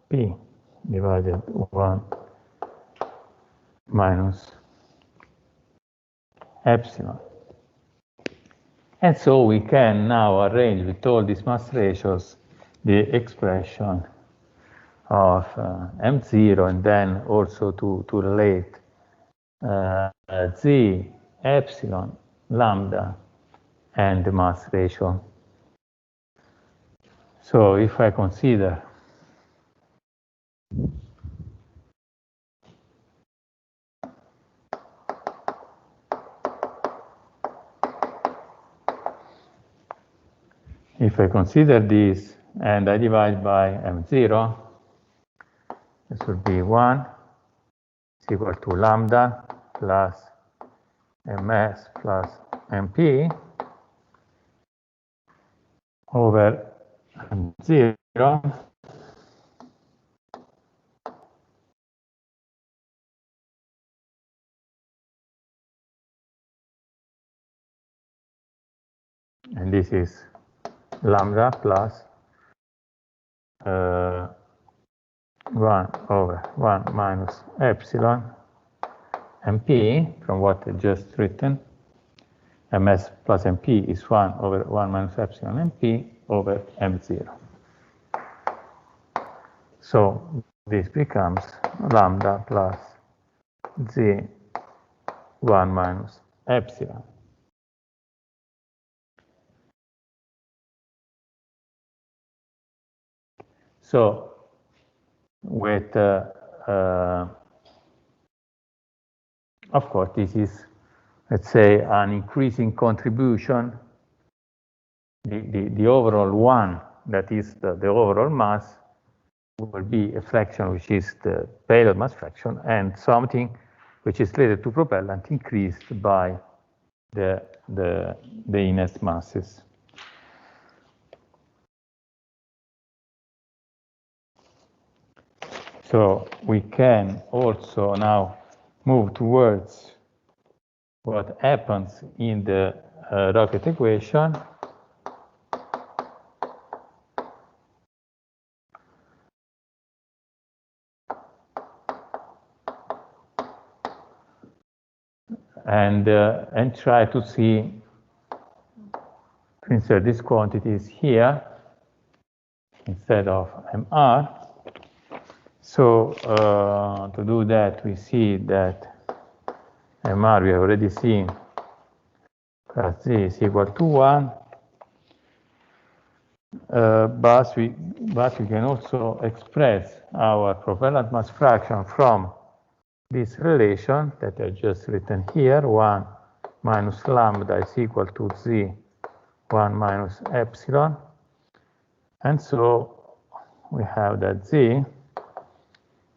P divided 1 minus epsilon. And so we can now arrange with all these mass ratios the expression of m0, and then also to relate z, epsilon, lambda, and the mass ratio. So if I consider this and I divide by m0, this would be 1 equal to lambda plus ms plus mp over m0 and this is lambda plus 1 over 1 minus epsilon mp from what I just written. ms plus mp is 1 over 1 minus epsilon mp over m0. So this becomes lambda plus z 1 minus epsilon. So with, of course, this is, let's say, an increasing contribution. The overall one, that is the overall mass, will be a fraction which is the payload mass fraction, and something which is related to propellant increased by the inert masses. So we can also now move towards what happens in the rocket equation. And try to see, to insert these quantities here instead of mr. So to do that, we see that mr we have already seen plus z is equal to 1, but we can also express our propellant mass fraction from this relation that I just written here. 1 minus lambda is equal to z 1 minus epsilon, and so we have that z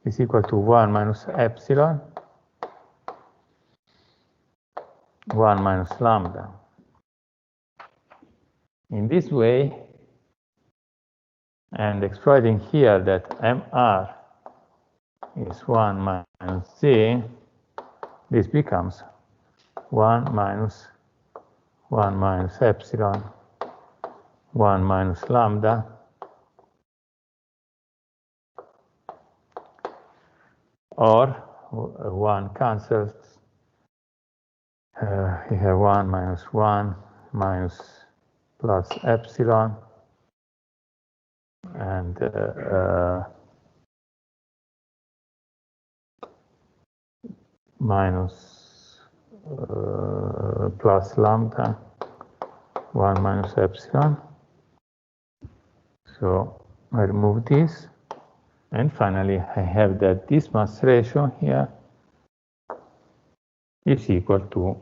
is equal to 1 minus epsilon 1 minus lambda. In this way, and exploiting here that mr is 1 minus z, this becomes 1 minus epsilon 1 minus lambda or 1 cancels. We have 1 minus plus epsilon, and minus plus lambda 1 minus epsilon. So I remove this, and finally I have that this mass ratio here is equal to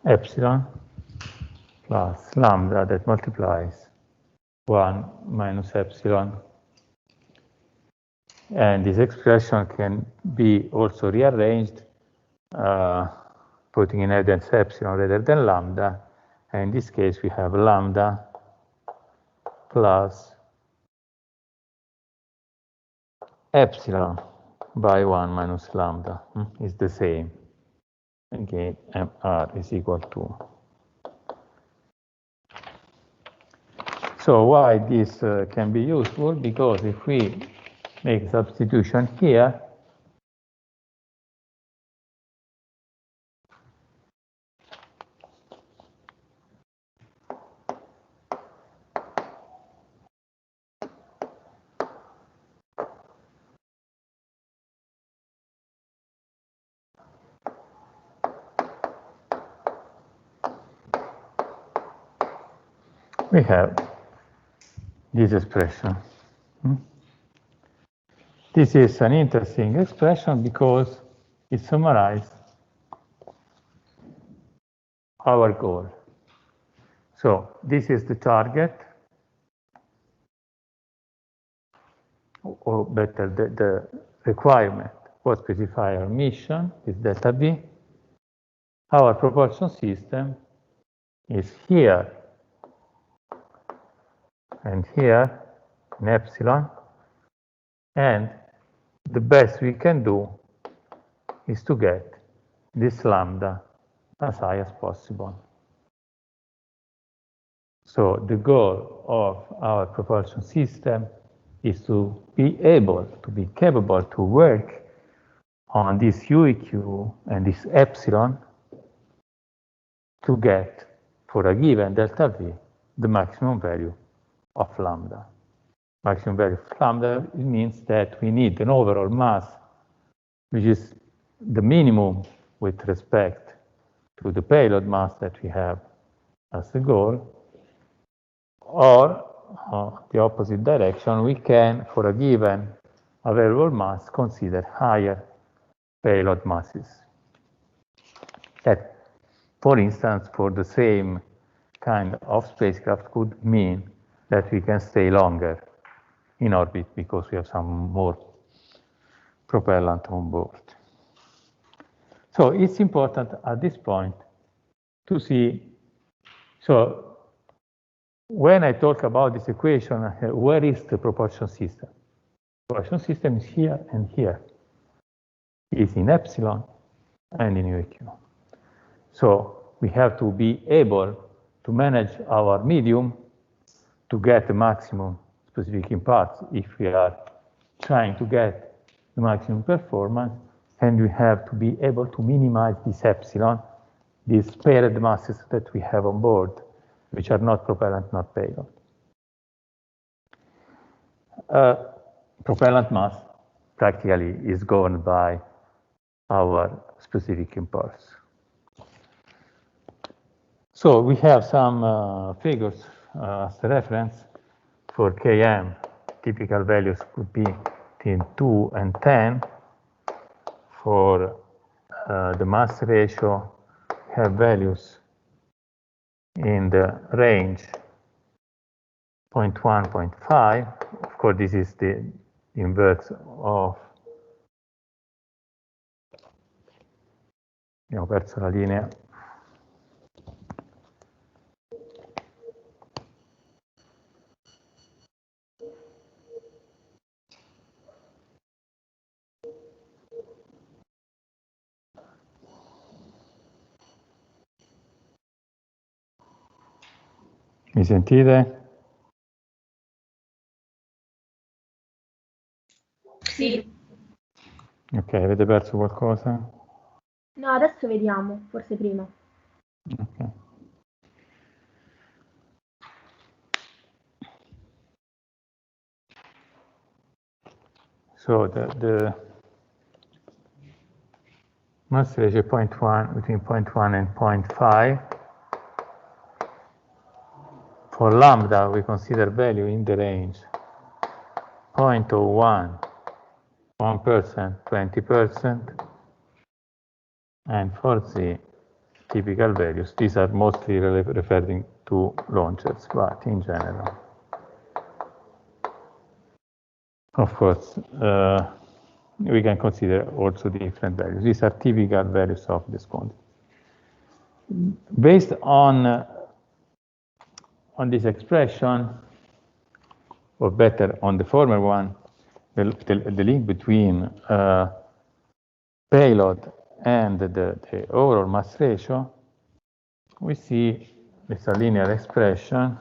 epsilon plus lambda that multiplies 1 minus epsilon. And this expression can be also rearranged, putting in evidence epsilon rather than lambda. And in this case, we have lambda plus epsilon by 1 minus lambda is the same. Again, mr is equal to. So why this can be useful? Because if we make substitution here, we have this expression. This is an interesting expression because it summarizes our goal. So this is the target, or better, the requirement what specify our mission is delta V. Our propulsion system is here and here in epsilon, and the best we can do is to get this lambda as high as possible. So the goal of our propulsion system is to be capable to work on this UEQ and this epsilon to get, for a given delta V, the maximum value of lambda. Maximum value of lambda means that we need an overall mass which is the minimum with respect to the payload mass that we have as the goal, or the opposite direction, we can, for a given available mass, consider higher payload masses. That, for instance, for the same kind of spacecraft could mean that we can stay longer in orbit because we have some more propellant on board. So it's important at this point to see, so when I talk about this equation, where is the propulsion system? The propulsion system is here and here. It's in epsilon and in UEQ. So we have to be able to manage our medium to get the maximum specific impulse if we are trying to get the maximum performance, and we have to be able to minimize this epsilon, these paired masses that we have on board, which are not propellant, not payload. Propellant mass practically is governed by our specific impulse. So we have some figures as a reference for Km. Typical values could be between 2 and 10. For the mass ratio, we have values in the range 0.1, 0.5. Of course, this is the inverse of, ho perso la linea. Mi sentite? Sì. Ok, avete perso qualcosa? No, adesso vediamo, forse prima. Okay. So the mass ratio 0.1, between 0.1 and 0.5. For lambda, we consider value in the range 0.01, 1%, 20%, and for Z, typical values. These are mostly referring to launchers, but in general. Of course, we can consider also different values. These are typical values of this quantity. Based on this expression, or better, on the former one, the link between payload and the overall mass ratio, we see it's a linear expression.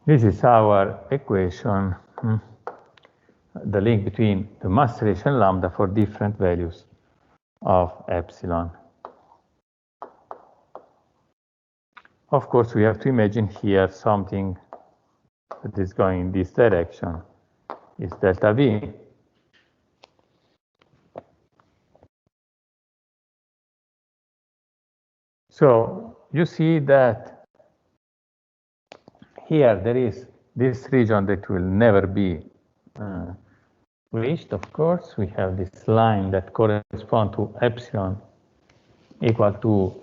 This is our equation, the link between the mass ratio and lambda for different values of epsilon. Of course, we have to imagine here something that is going in this direction is delta V. So you see that here there is this region that will never be reached, of course. We have this line that corresponds to epsilon equal to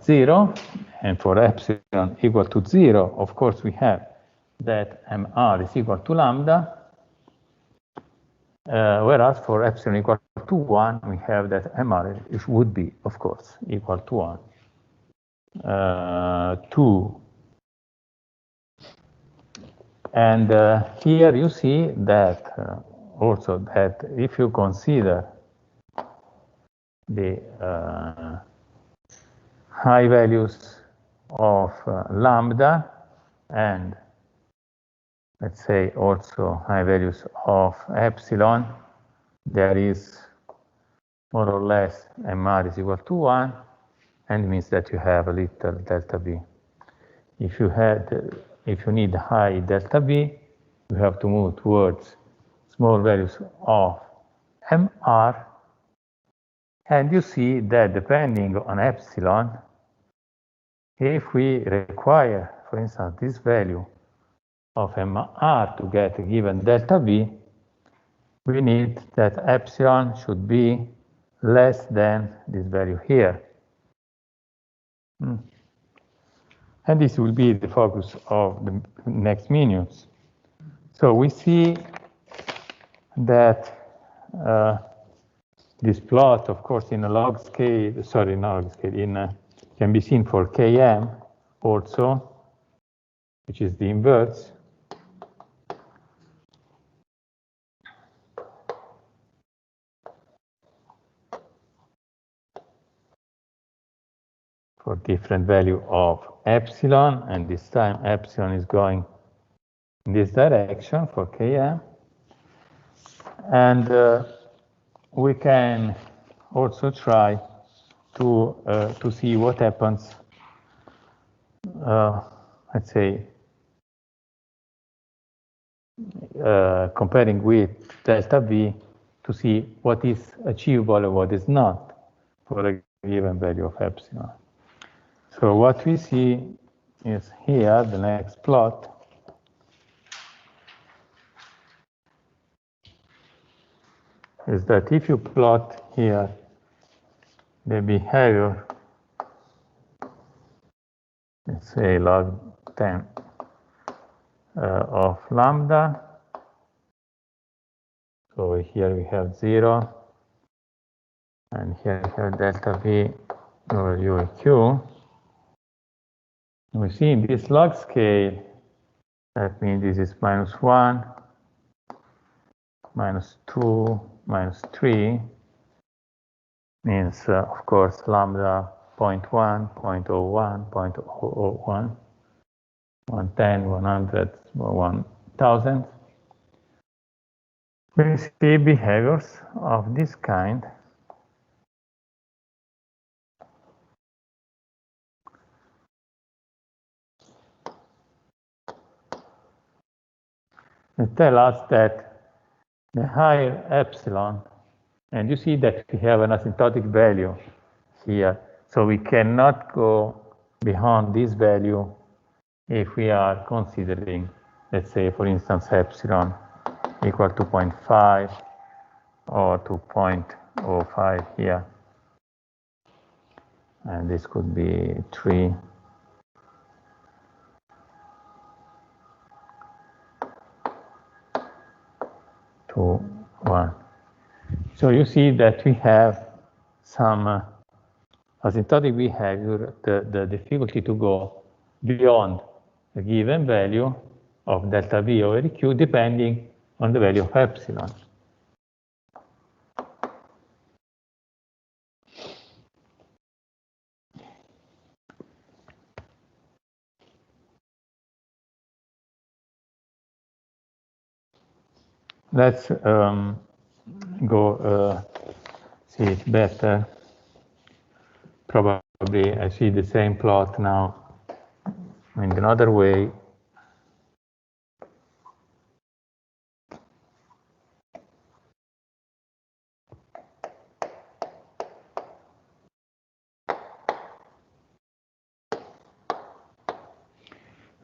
0, and for epsilon equal to 0, of course, we have that mr is equal to lambda, whereas for epsilon equal to 1, we have that mr would be, of course, equal to 1. 2. And here you see that also that if you consider the high values of lambda and let's say also high values of epsilon, there is more or less mr is equal to 1, and it means that you have a little delta v. If you need high delta v, you have to move towards small values of mr, and you see that depending on epsilon, if we require, for instance, this value of mr to get a given delta v, we need that epsilon should be less than this value here. And this will be the focus of the next minutes. So we see that this plot, of course, in a log scale, sorry, not log scale, can be seen for Km also, which is the inverse. For different value of epsilon, and this time epsilon is going in this direction for Km. And we can also try to see what happens, let's say, comparing with delta V to see what is achievable and what is not for a given value of epsilon. So what we see is here, the next plot. Is that if you plot here the behavior, let's say log 10 of lambda, so here we have 0, and here we have delta V over U and Q. We see in this log scale, that means this is -1, -2, -3, means, of course, lambda 0.1, 0.01, 0.001, 110, 100, 1000. We see behaviors of this kind. They tell us that the higher epsilon, and you see that we have an asymptotic value here, so we cannot go beyond this value if we are considering, let's say, for instance, epsilon equal to 0.5 or to 0.05 here. And this could be 3. To 1. So you see that we have some asymptotic behavior, the difficulty to go beyond a given value of delta V over Q depending on the value of epsilon. Let's go see it better. Probably I see the same plot now in another way.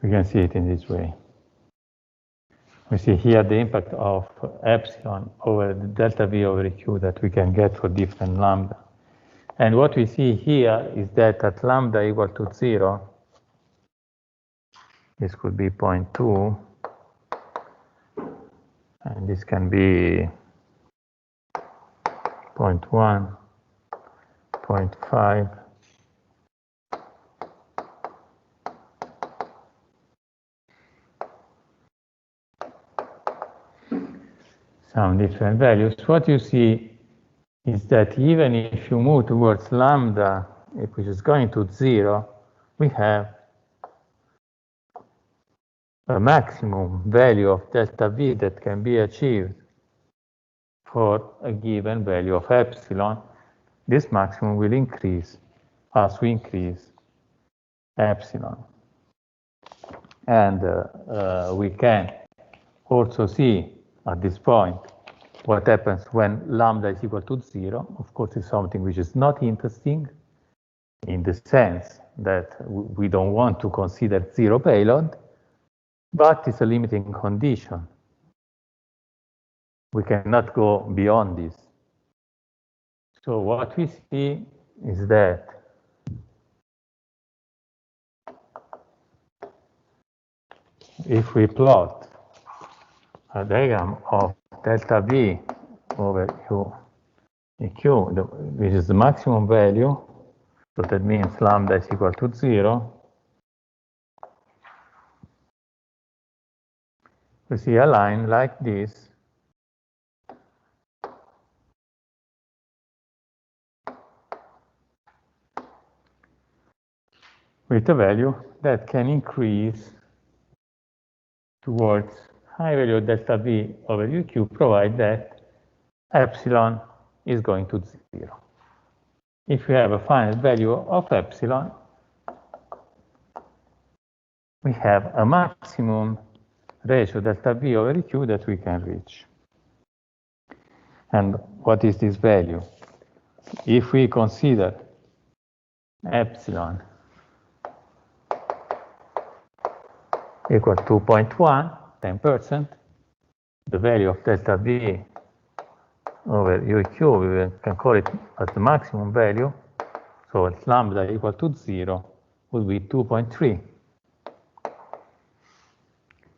We can see it in this way. We see here the impact of epsilon over the delta V over EQ that we can get for different lambda. And what we see here is that at lambda equal to 0, this could be 0.2, and this can be 0.1, 0.5. Some different values. What you see is that even if you move towards lambda, which is going to 0, we have a maximum value of delta V that can be achieved for a given value of epsilon. This maximum will increase as we increase epsilon. And we can also see at this point what happens when lambda is equal to 0. Of course, it's something which is not interesting in the sense that we don't want to consider 0 payload, but it's a limiting condition. We cannot go beyond this. So what we see is that if we plot a diagram of delta V over EQ, which is the maximum value, so that means lambda is equal to 0, we see a line like this with a value that can increase towards high value of delta V over UQ, provided that epsilon is going to 0. If we have a finite value of epsilon, we have a maximum ratio delta V over EQ that we can reach. And what is this value? If we consider epsilon equal to 2.1, 10%, the value of delta V over UQ, we can call it as the maximum value, so at lambda equal to 0 would be 2.3.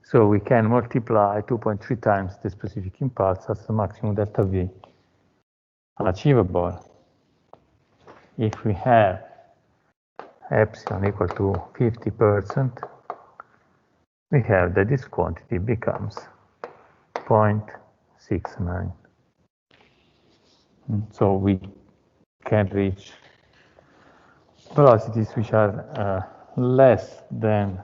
So we can multiply 2.3 times the specific impulse as the maximum delta V achievable. If we have epsilon equal to 50%, we have that this quantity becomes 0.69. So we can reach velocities which are less than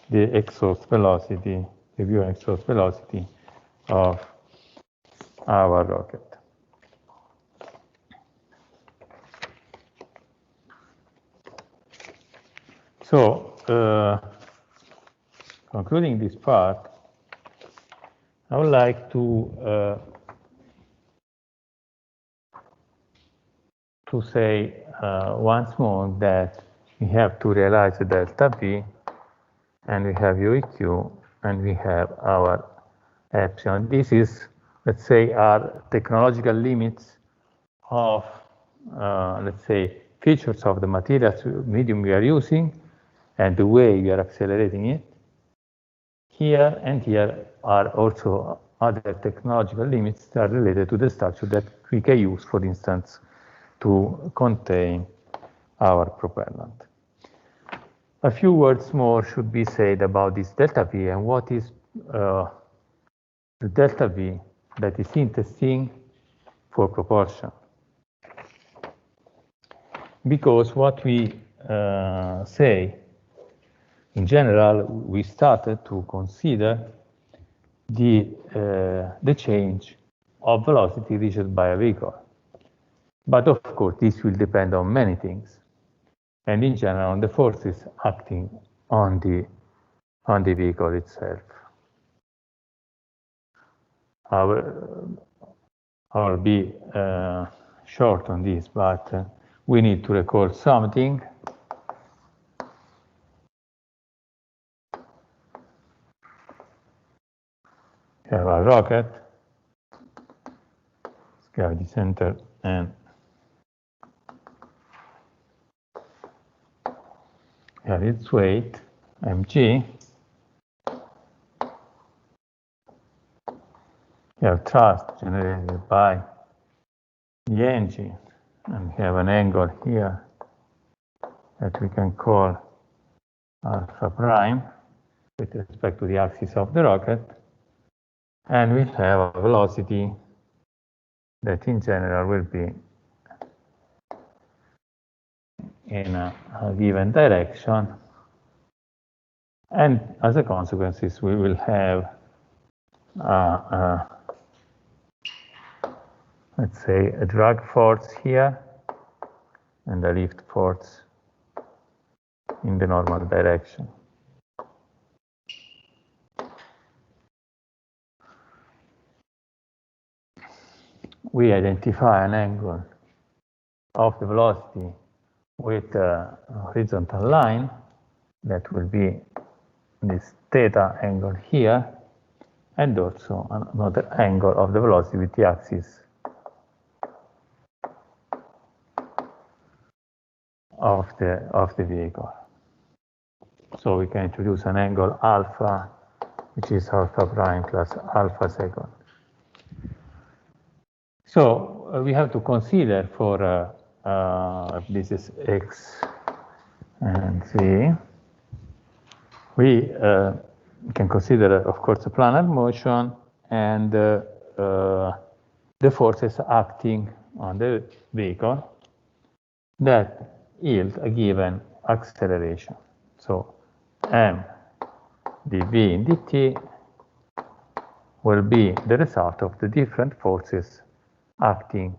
the exhaust velocity, the pure exhaust velocity of our rocket. So, concluding this part, I would like to say once more that we have to realize the delta V, and we have UEQ, and we have our epsilon. This is, let's say, our technological limits of, let's say, features of the materials medium we are using and the way we are accelerating it. Here and here are also other technological limits that are related to the structure that we can use, for instance, to contain our propellant. A few words more should be said about this delta V and what is the delta V that is interesting for propulsion. Because what we say, in general, we started to consider the change of velocity reached by a vehicle. But of course, this will depend on many things, and in general on the forces acting on the vehicle itself. I'll be short on this, but we need to record something. have a rocket, gravity center, and here its weight, mg. You have thrust generated by the engine, and we have an angle here that we can call alpha prime with respect to the axis of the rocket, and we have a velocity that in general will be in a given direction, and as a consequence we will have let's say a drag force here and a lift force in the normal direction. We identify an angle of the velocity with a horizontal line that will be this theta angle here, and also another angle of the velocity with the axis of the vehicle. So we can introduce an angle alpha, which is alpha prime plus alpha second. So we have to consider for this is x and z. We can consider, of course, a planar motion and the forces acting on the vehicle that yield a given acceleration. So m dv in dt will be the result of the different forces acting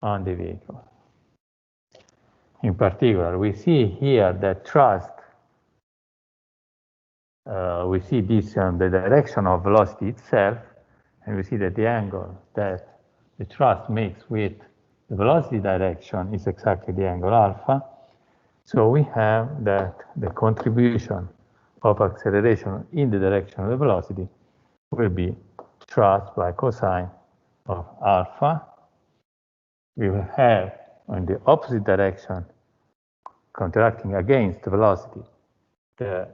on the vehicle. In particular, we see here that thrust, we see this in the direction of velocity itself, and we see that the angle that the thrust makes with the velocity direction is exactly the angle alpha. So we have that the contribution of acceleration in the direction of the velocity will be thrust by cosine of alpha. We will have in the opposite direction, contracting against the velocity, the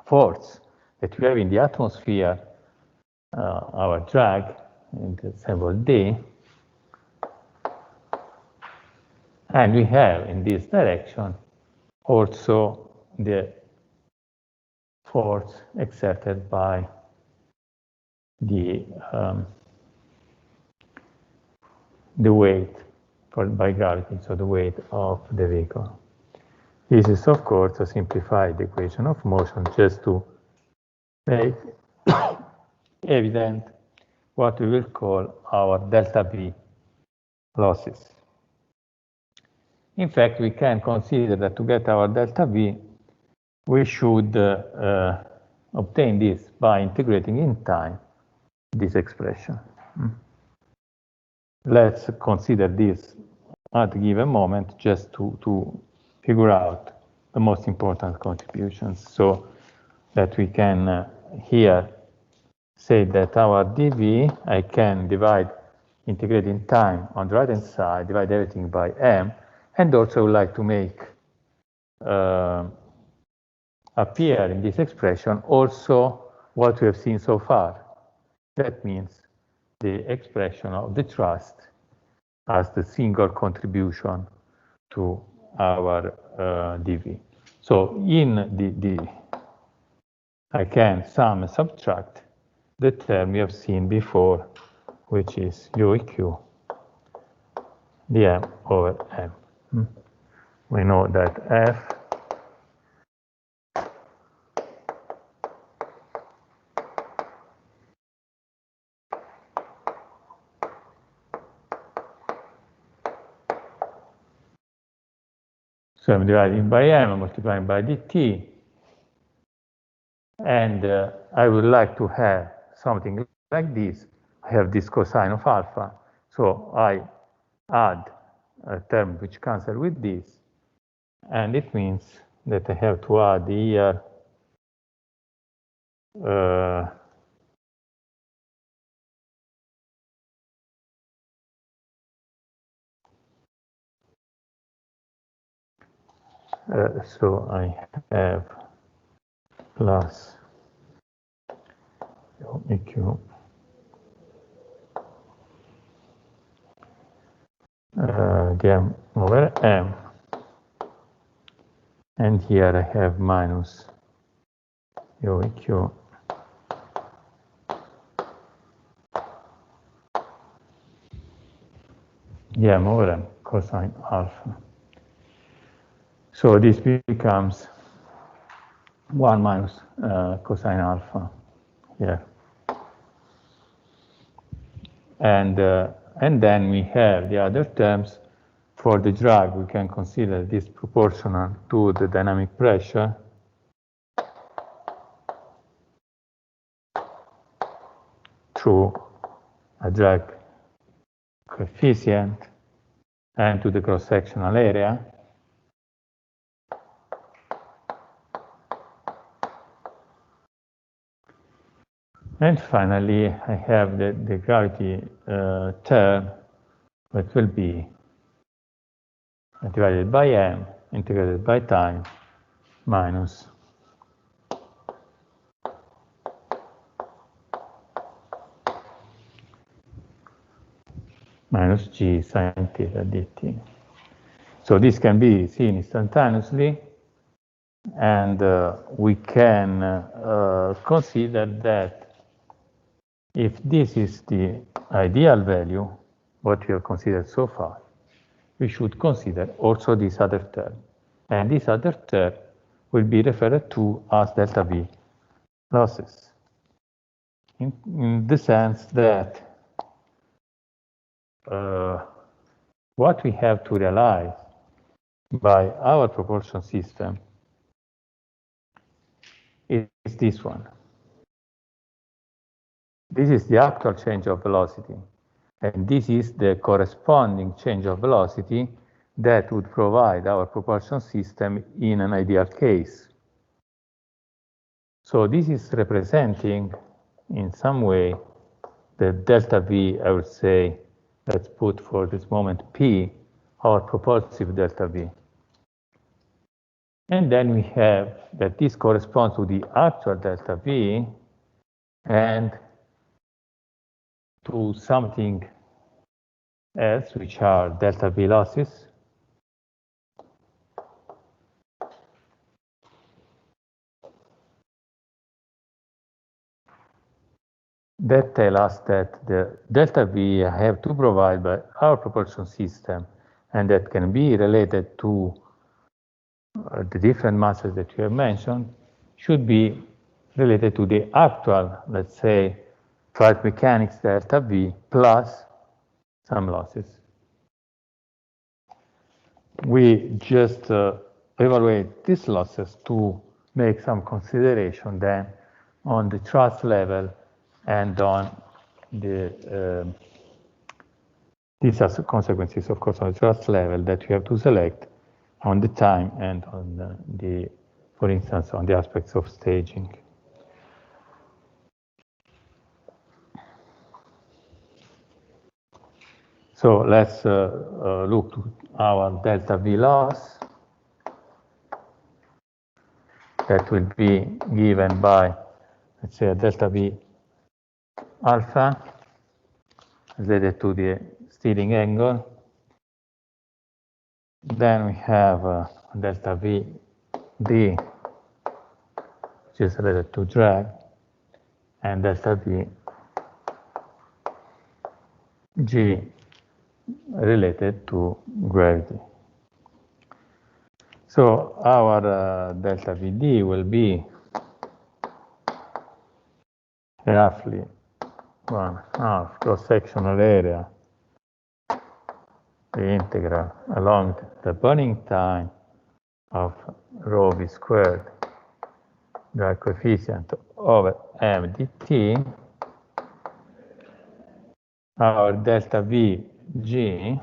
force that we have in the atmosphere, our drag, in the symbol d, and we have in this direction also the force exerted by the weight by gravity, so the weight of the vehicle. This is, of course, a simplified equation of motion just to make evident what we will call our delta V losses. In fact, we can consider that to get our delta V, we should obtain this by integrating in time this expression. Let's consider this at a given moment just to figure out the most important contributions, so that we can here say that our dV, I can integrate in time on the right hand side, divide everything by m, and also would like to make appear in this expression also what we have seen so far. That means the expression of the thrust as the single contribution to our dV. So in I can sum and subtract the term we have seen before, which is U eq dm over m. We know that F so I'm dividing by m, I'm multiplying by dt, and I would like to have something like this. I have this cosine of alpha, so I add a term which cancels with this, and it means that I have to add here So I have plus EQ dm over m, and here I have minus EQ dm over m cosine alpha. So this becomes 1 minus cosine alpha here. And then we have the other terms. For the drag, we can consider this proportional to the dynamic pressure. Through a drag coefficient and to the cross-sectional area. And finally, I have the gravity term, that will be divided by m, integrated by time, minus g sine theta dt. So this can be seen instantaneously, and we can consider that if this is the ideal value, what we have considered so far, we should consider also this other term. And this other term will be referred to as delta V losses, in the sense that what we have to realize by our propulsion system is this one. This is the actual change of velocity, and this is the corresponding change of velocity that would provide our propulsion system in an ideal case. So this is representing, in some way, the delta V, I would say, let's put for this moment P, our propulsive delta V. And then we have that this corresponds to the actual delta V and to something else, which are delta V losses. That tell us that the delta V I have to provide by our propulsion system, and that can be related to the different masses that you have mentioned, should be related to the actual, let's say, flight mechanics delta V plus some losses. We just evaluate these losses to make some consideration then on the thrust level and on the these are consequences, of course, on the thrust level that you have to select on the time and on the, for instance, on the aspects of staging. So let's look to our delta V loss that will be given by, let's say, a delta V alpha related to the steering angle. Then we have delta V D, which is related to drag, and delta V G related to gravity. So our delta VD will be roughly 1/2 cross-sectional area, the integral along the burning time of rho V squared, drag coefficient over m dt. Our delta VG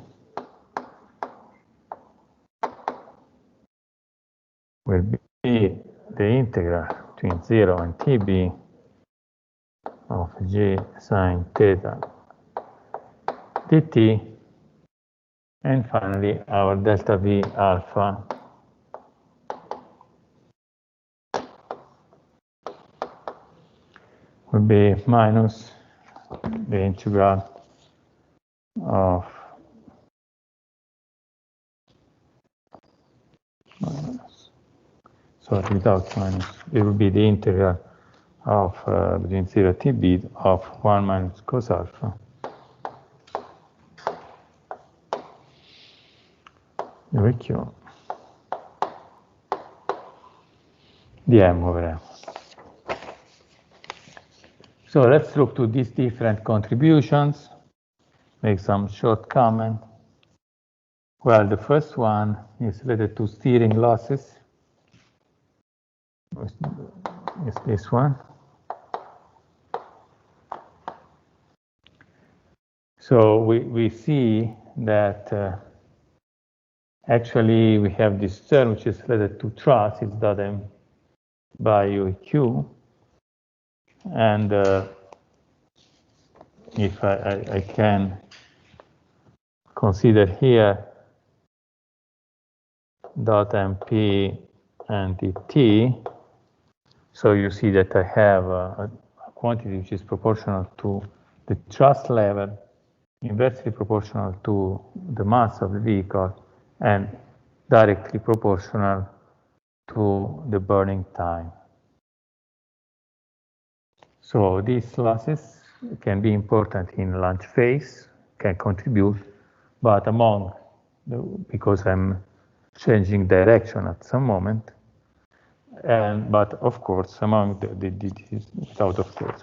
will be the integral between 0 and TB of G sine theta dt. And finally, our delta V alpha will be minus the integral of minus, sorry, without minus, it will be the integral of between 0 and b of 1 minus cos alpha over q dm over m. So let's look to these different contributions, make some short comment. Well, the first one is related to steering losses. Is this one. So we see that actually we have this term which is related to thrust, it's dot m by uq. And if I can consider here dot mp and dt, so you see that I have a quantity which is proportional to the thrust level, inversely proportional to the mass of the vehicle, and directly proportional to the burning time. So these losses can be important in launch phase, can contribute, but because I'm changing direction at some moment, but of course, among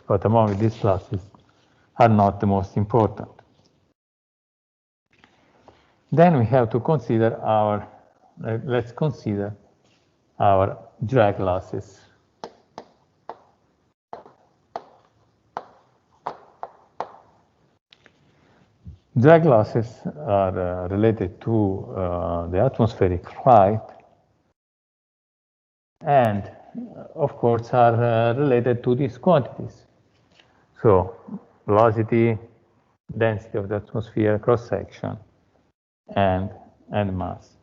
but among these losses are not the most important. Then we have to consider let's consider our drag losses. Drag losses are related to the atmospheric flight, and of course are related to these quantities. So velocity, density of the atmosphere, cross section, and mass.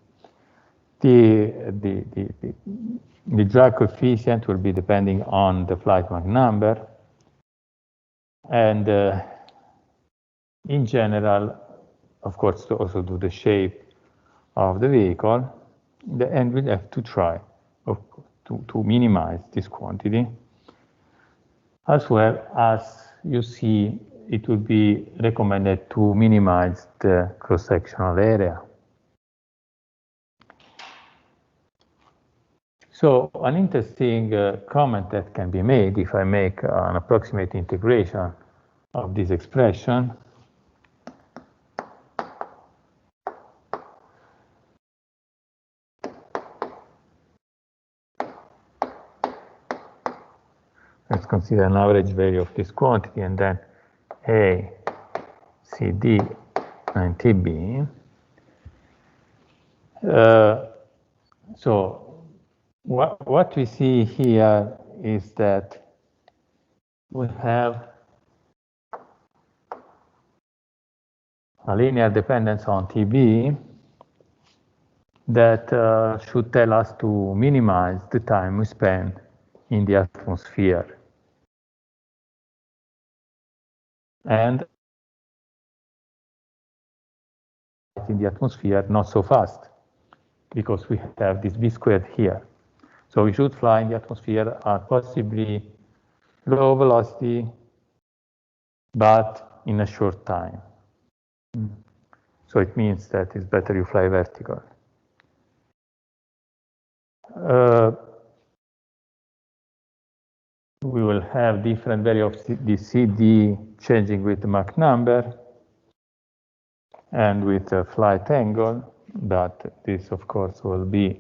The drag coefficient will be depending on the flight Mach number, and in general, of course, to also do the shape of the vehicle, and we'll have to try to minimize this quantity. As well as you see, it would be recommended to minimize the cross-sectional area. So an interesting comment that can be made if I make an approximate integration of this expression let's consider an average value of this quantity and then A, C, D, and TB. So what we see here is that we have a linear dependence on TB that should tell us to minimize the time we spend in the atmosphere. And in the atmosphere, not so fast, because we have this v squared here. So we should fly in the atmosphere at possibly low velocity, but in a short time. So it means that it's better you fly vertical. We will have different value of the CD changing with the Mach number and with the flight angle, but this, of course, will be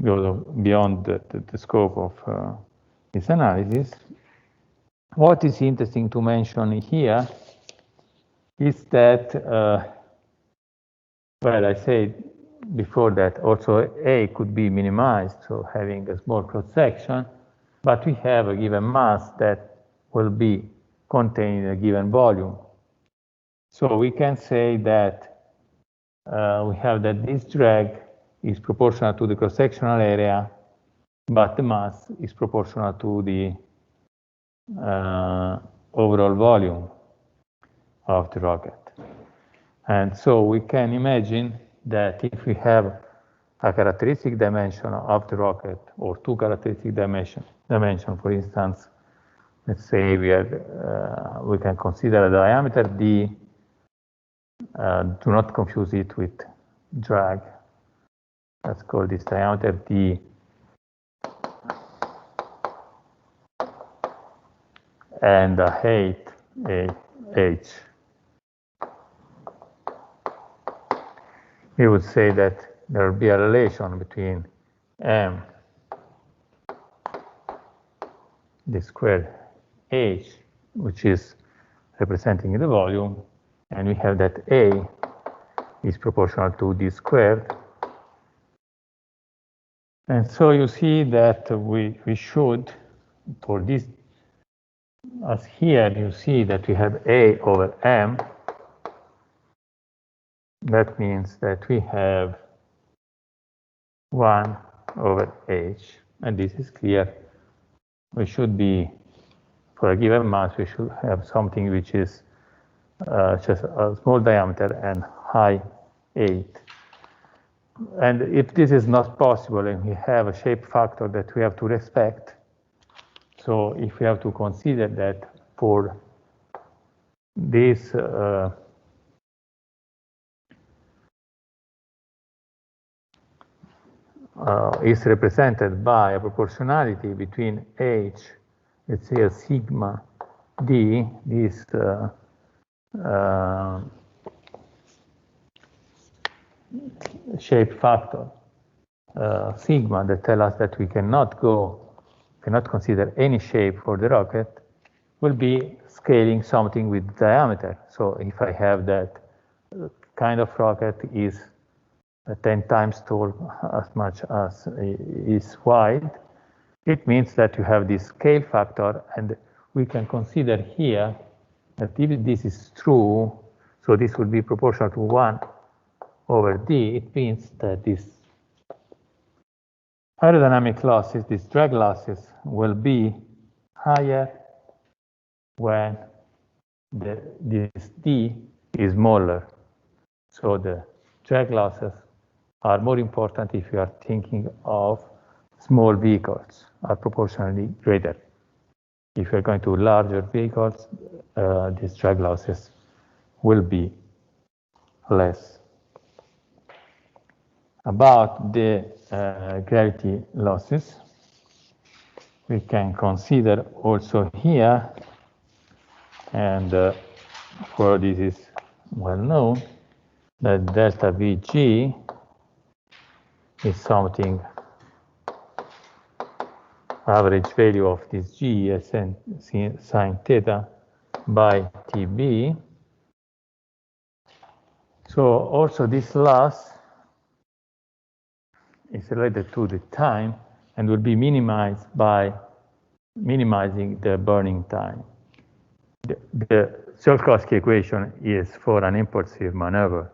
beyond the scope of this analysis. What is interesting to mention here is that, well, I said before that also A could be minimized, so having a small cross-section, but we have a given mass that will be contained in a given volume. So we can say that we have that this drag is proportional to the cross-sectional area, but the mass is proportional to the overall volume of the rocket. And so we can imagine that if we have a characteristic dimension of the rocket, or two characteristic dimension, for instance, let's say we can consider a diameter d. Do not confuse it with drag. Let's call this diameter d. And the height h. We would say that there will be a relation between m d squared h, which is representing the volume, and we have that a is proportional to d squared. And so you see that we should, for this, as here you see that we have a over m. That means that we have 1 over h, and this is clear. We should be, for a given mass, we should have something which is just a small diameter and high 8. And if this is not possible and we have a shape factor that we have to respect, so if we have to consider that for this is represented by a proportionality between h, let's say a sigma d, this shape factor sigma that tell us that we cannot consider any shape for the rocket, will be scaling something with diameter. So if I have that kind of rocket is 10 times tall as much as is wide, it means that you have this scale factor, and we can consider here that if this is true, so this would be proportional to 1 over d. It means that this aerodynamic losses, these drag losses, will be higher when this d is smaller. So the drag losses are more important if you are thinking of small vehicles, are proportionally greater. If you're going to larger vehicles, these drag losses will be less. About the gravity losses, we can consider also here, and for this is well known, that delta Vg is something, average value of this g as sine theta by Tb. So also this loss is related to the time and will be minimized by minimizing the burning time. The Tsiolkovsky equation is for an impulsive maneuver.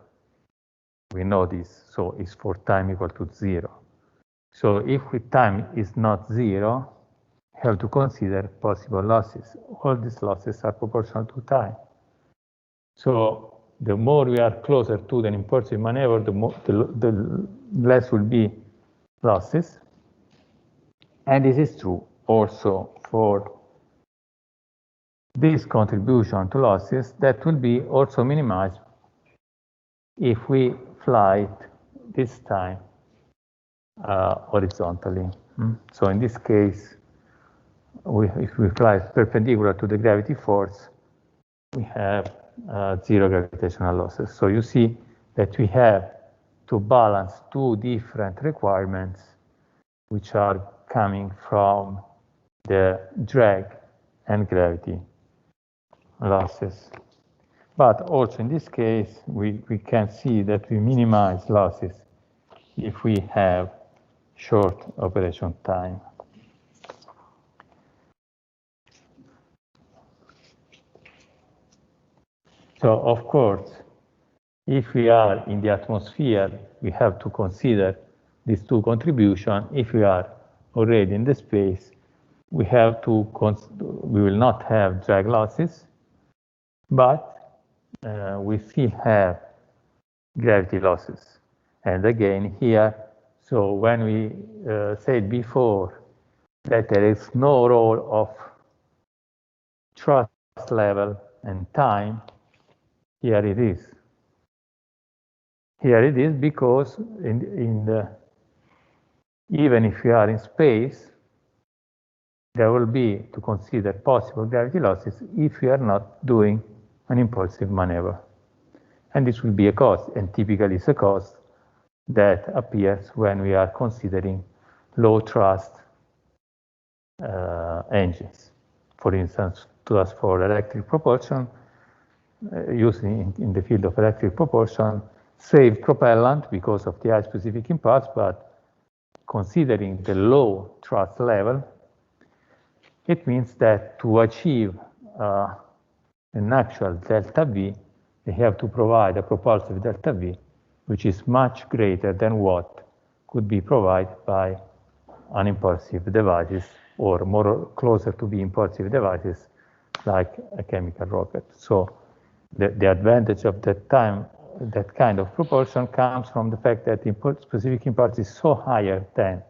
We know this, so it's for time equal to 0. So if with time is not 0, you have to consider possible losses. All these losses are proportional to time. So the more we are closer to the impulsive maneuver, the less will be losses. And this is true also for this contribution to losses that will be also minimized if we fly it this time horizontally. So in this case, if we fly perpendicular to the gravity force, we have 0 gravitational losses. So you see that we have to balance two different requirements which are coming from the drag and gravity losses. But also in this case, we can see that we minimize losses if we have short operation time. So of course, if we are in the atmosphere, we have to consider these two contributions. If we are already in the space, we will not have drag losses, but we still have gravity losses. And again here, so when we said before that there is no role of thrust level and time, here it is. Here it is because even if we are in space, there will be to consider possible gravity losses if we are not doing an impulsive maneuver. And this will be a cost, and typically it's a cost that appears when we are considering low thrust engines. For instance, thrust for electric propulsion, using in the field of electric propulsion, save propellant because of the high specific impulse, but considering the low thrust level, it means that to achieve an actual delta V, they have to provide a propulsive delta V, which is much greater than what could be provided by unimpulsive devices, or more closer to be impulsive devices like a chemical rocket. So the advantage of that kind of propulsion comes from the fact that specific impulse is so higher than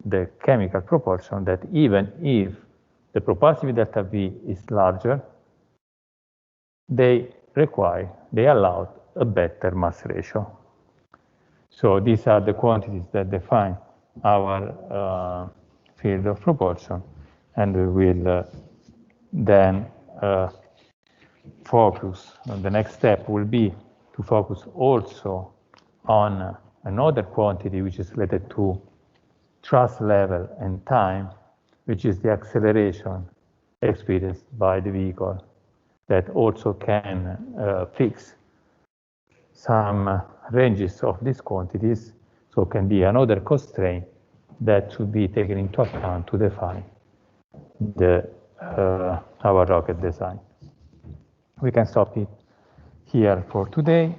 the chemical propulsion that even if the propulsive delta V is larger, they allow a better mass ratio. So these are the quantities that define our field of propulsion, and we will then focus. The next step will be to focus also on another quantity which is related to thrust level and time, which is the acceleration experienced by the vehicle, that also can fix some ranges of these quantities, so can be another constraint that should be taken into account to define our rocket design. We can stop it here for today.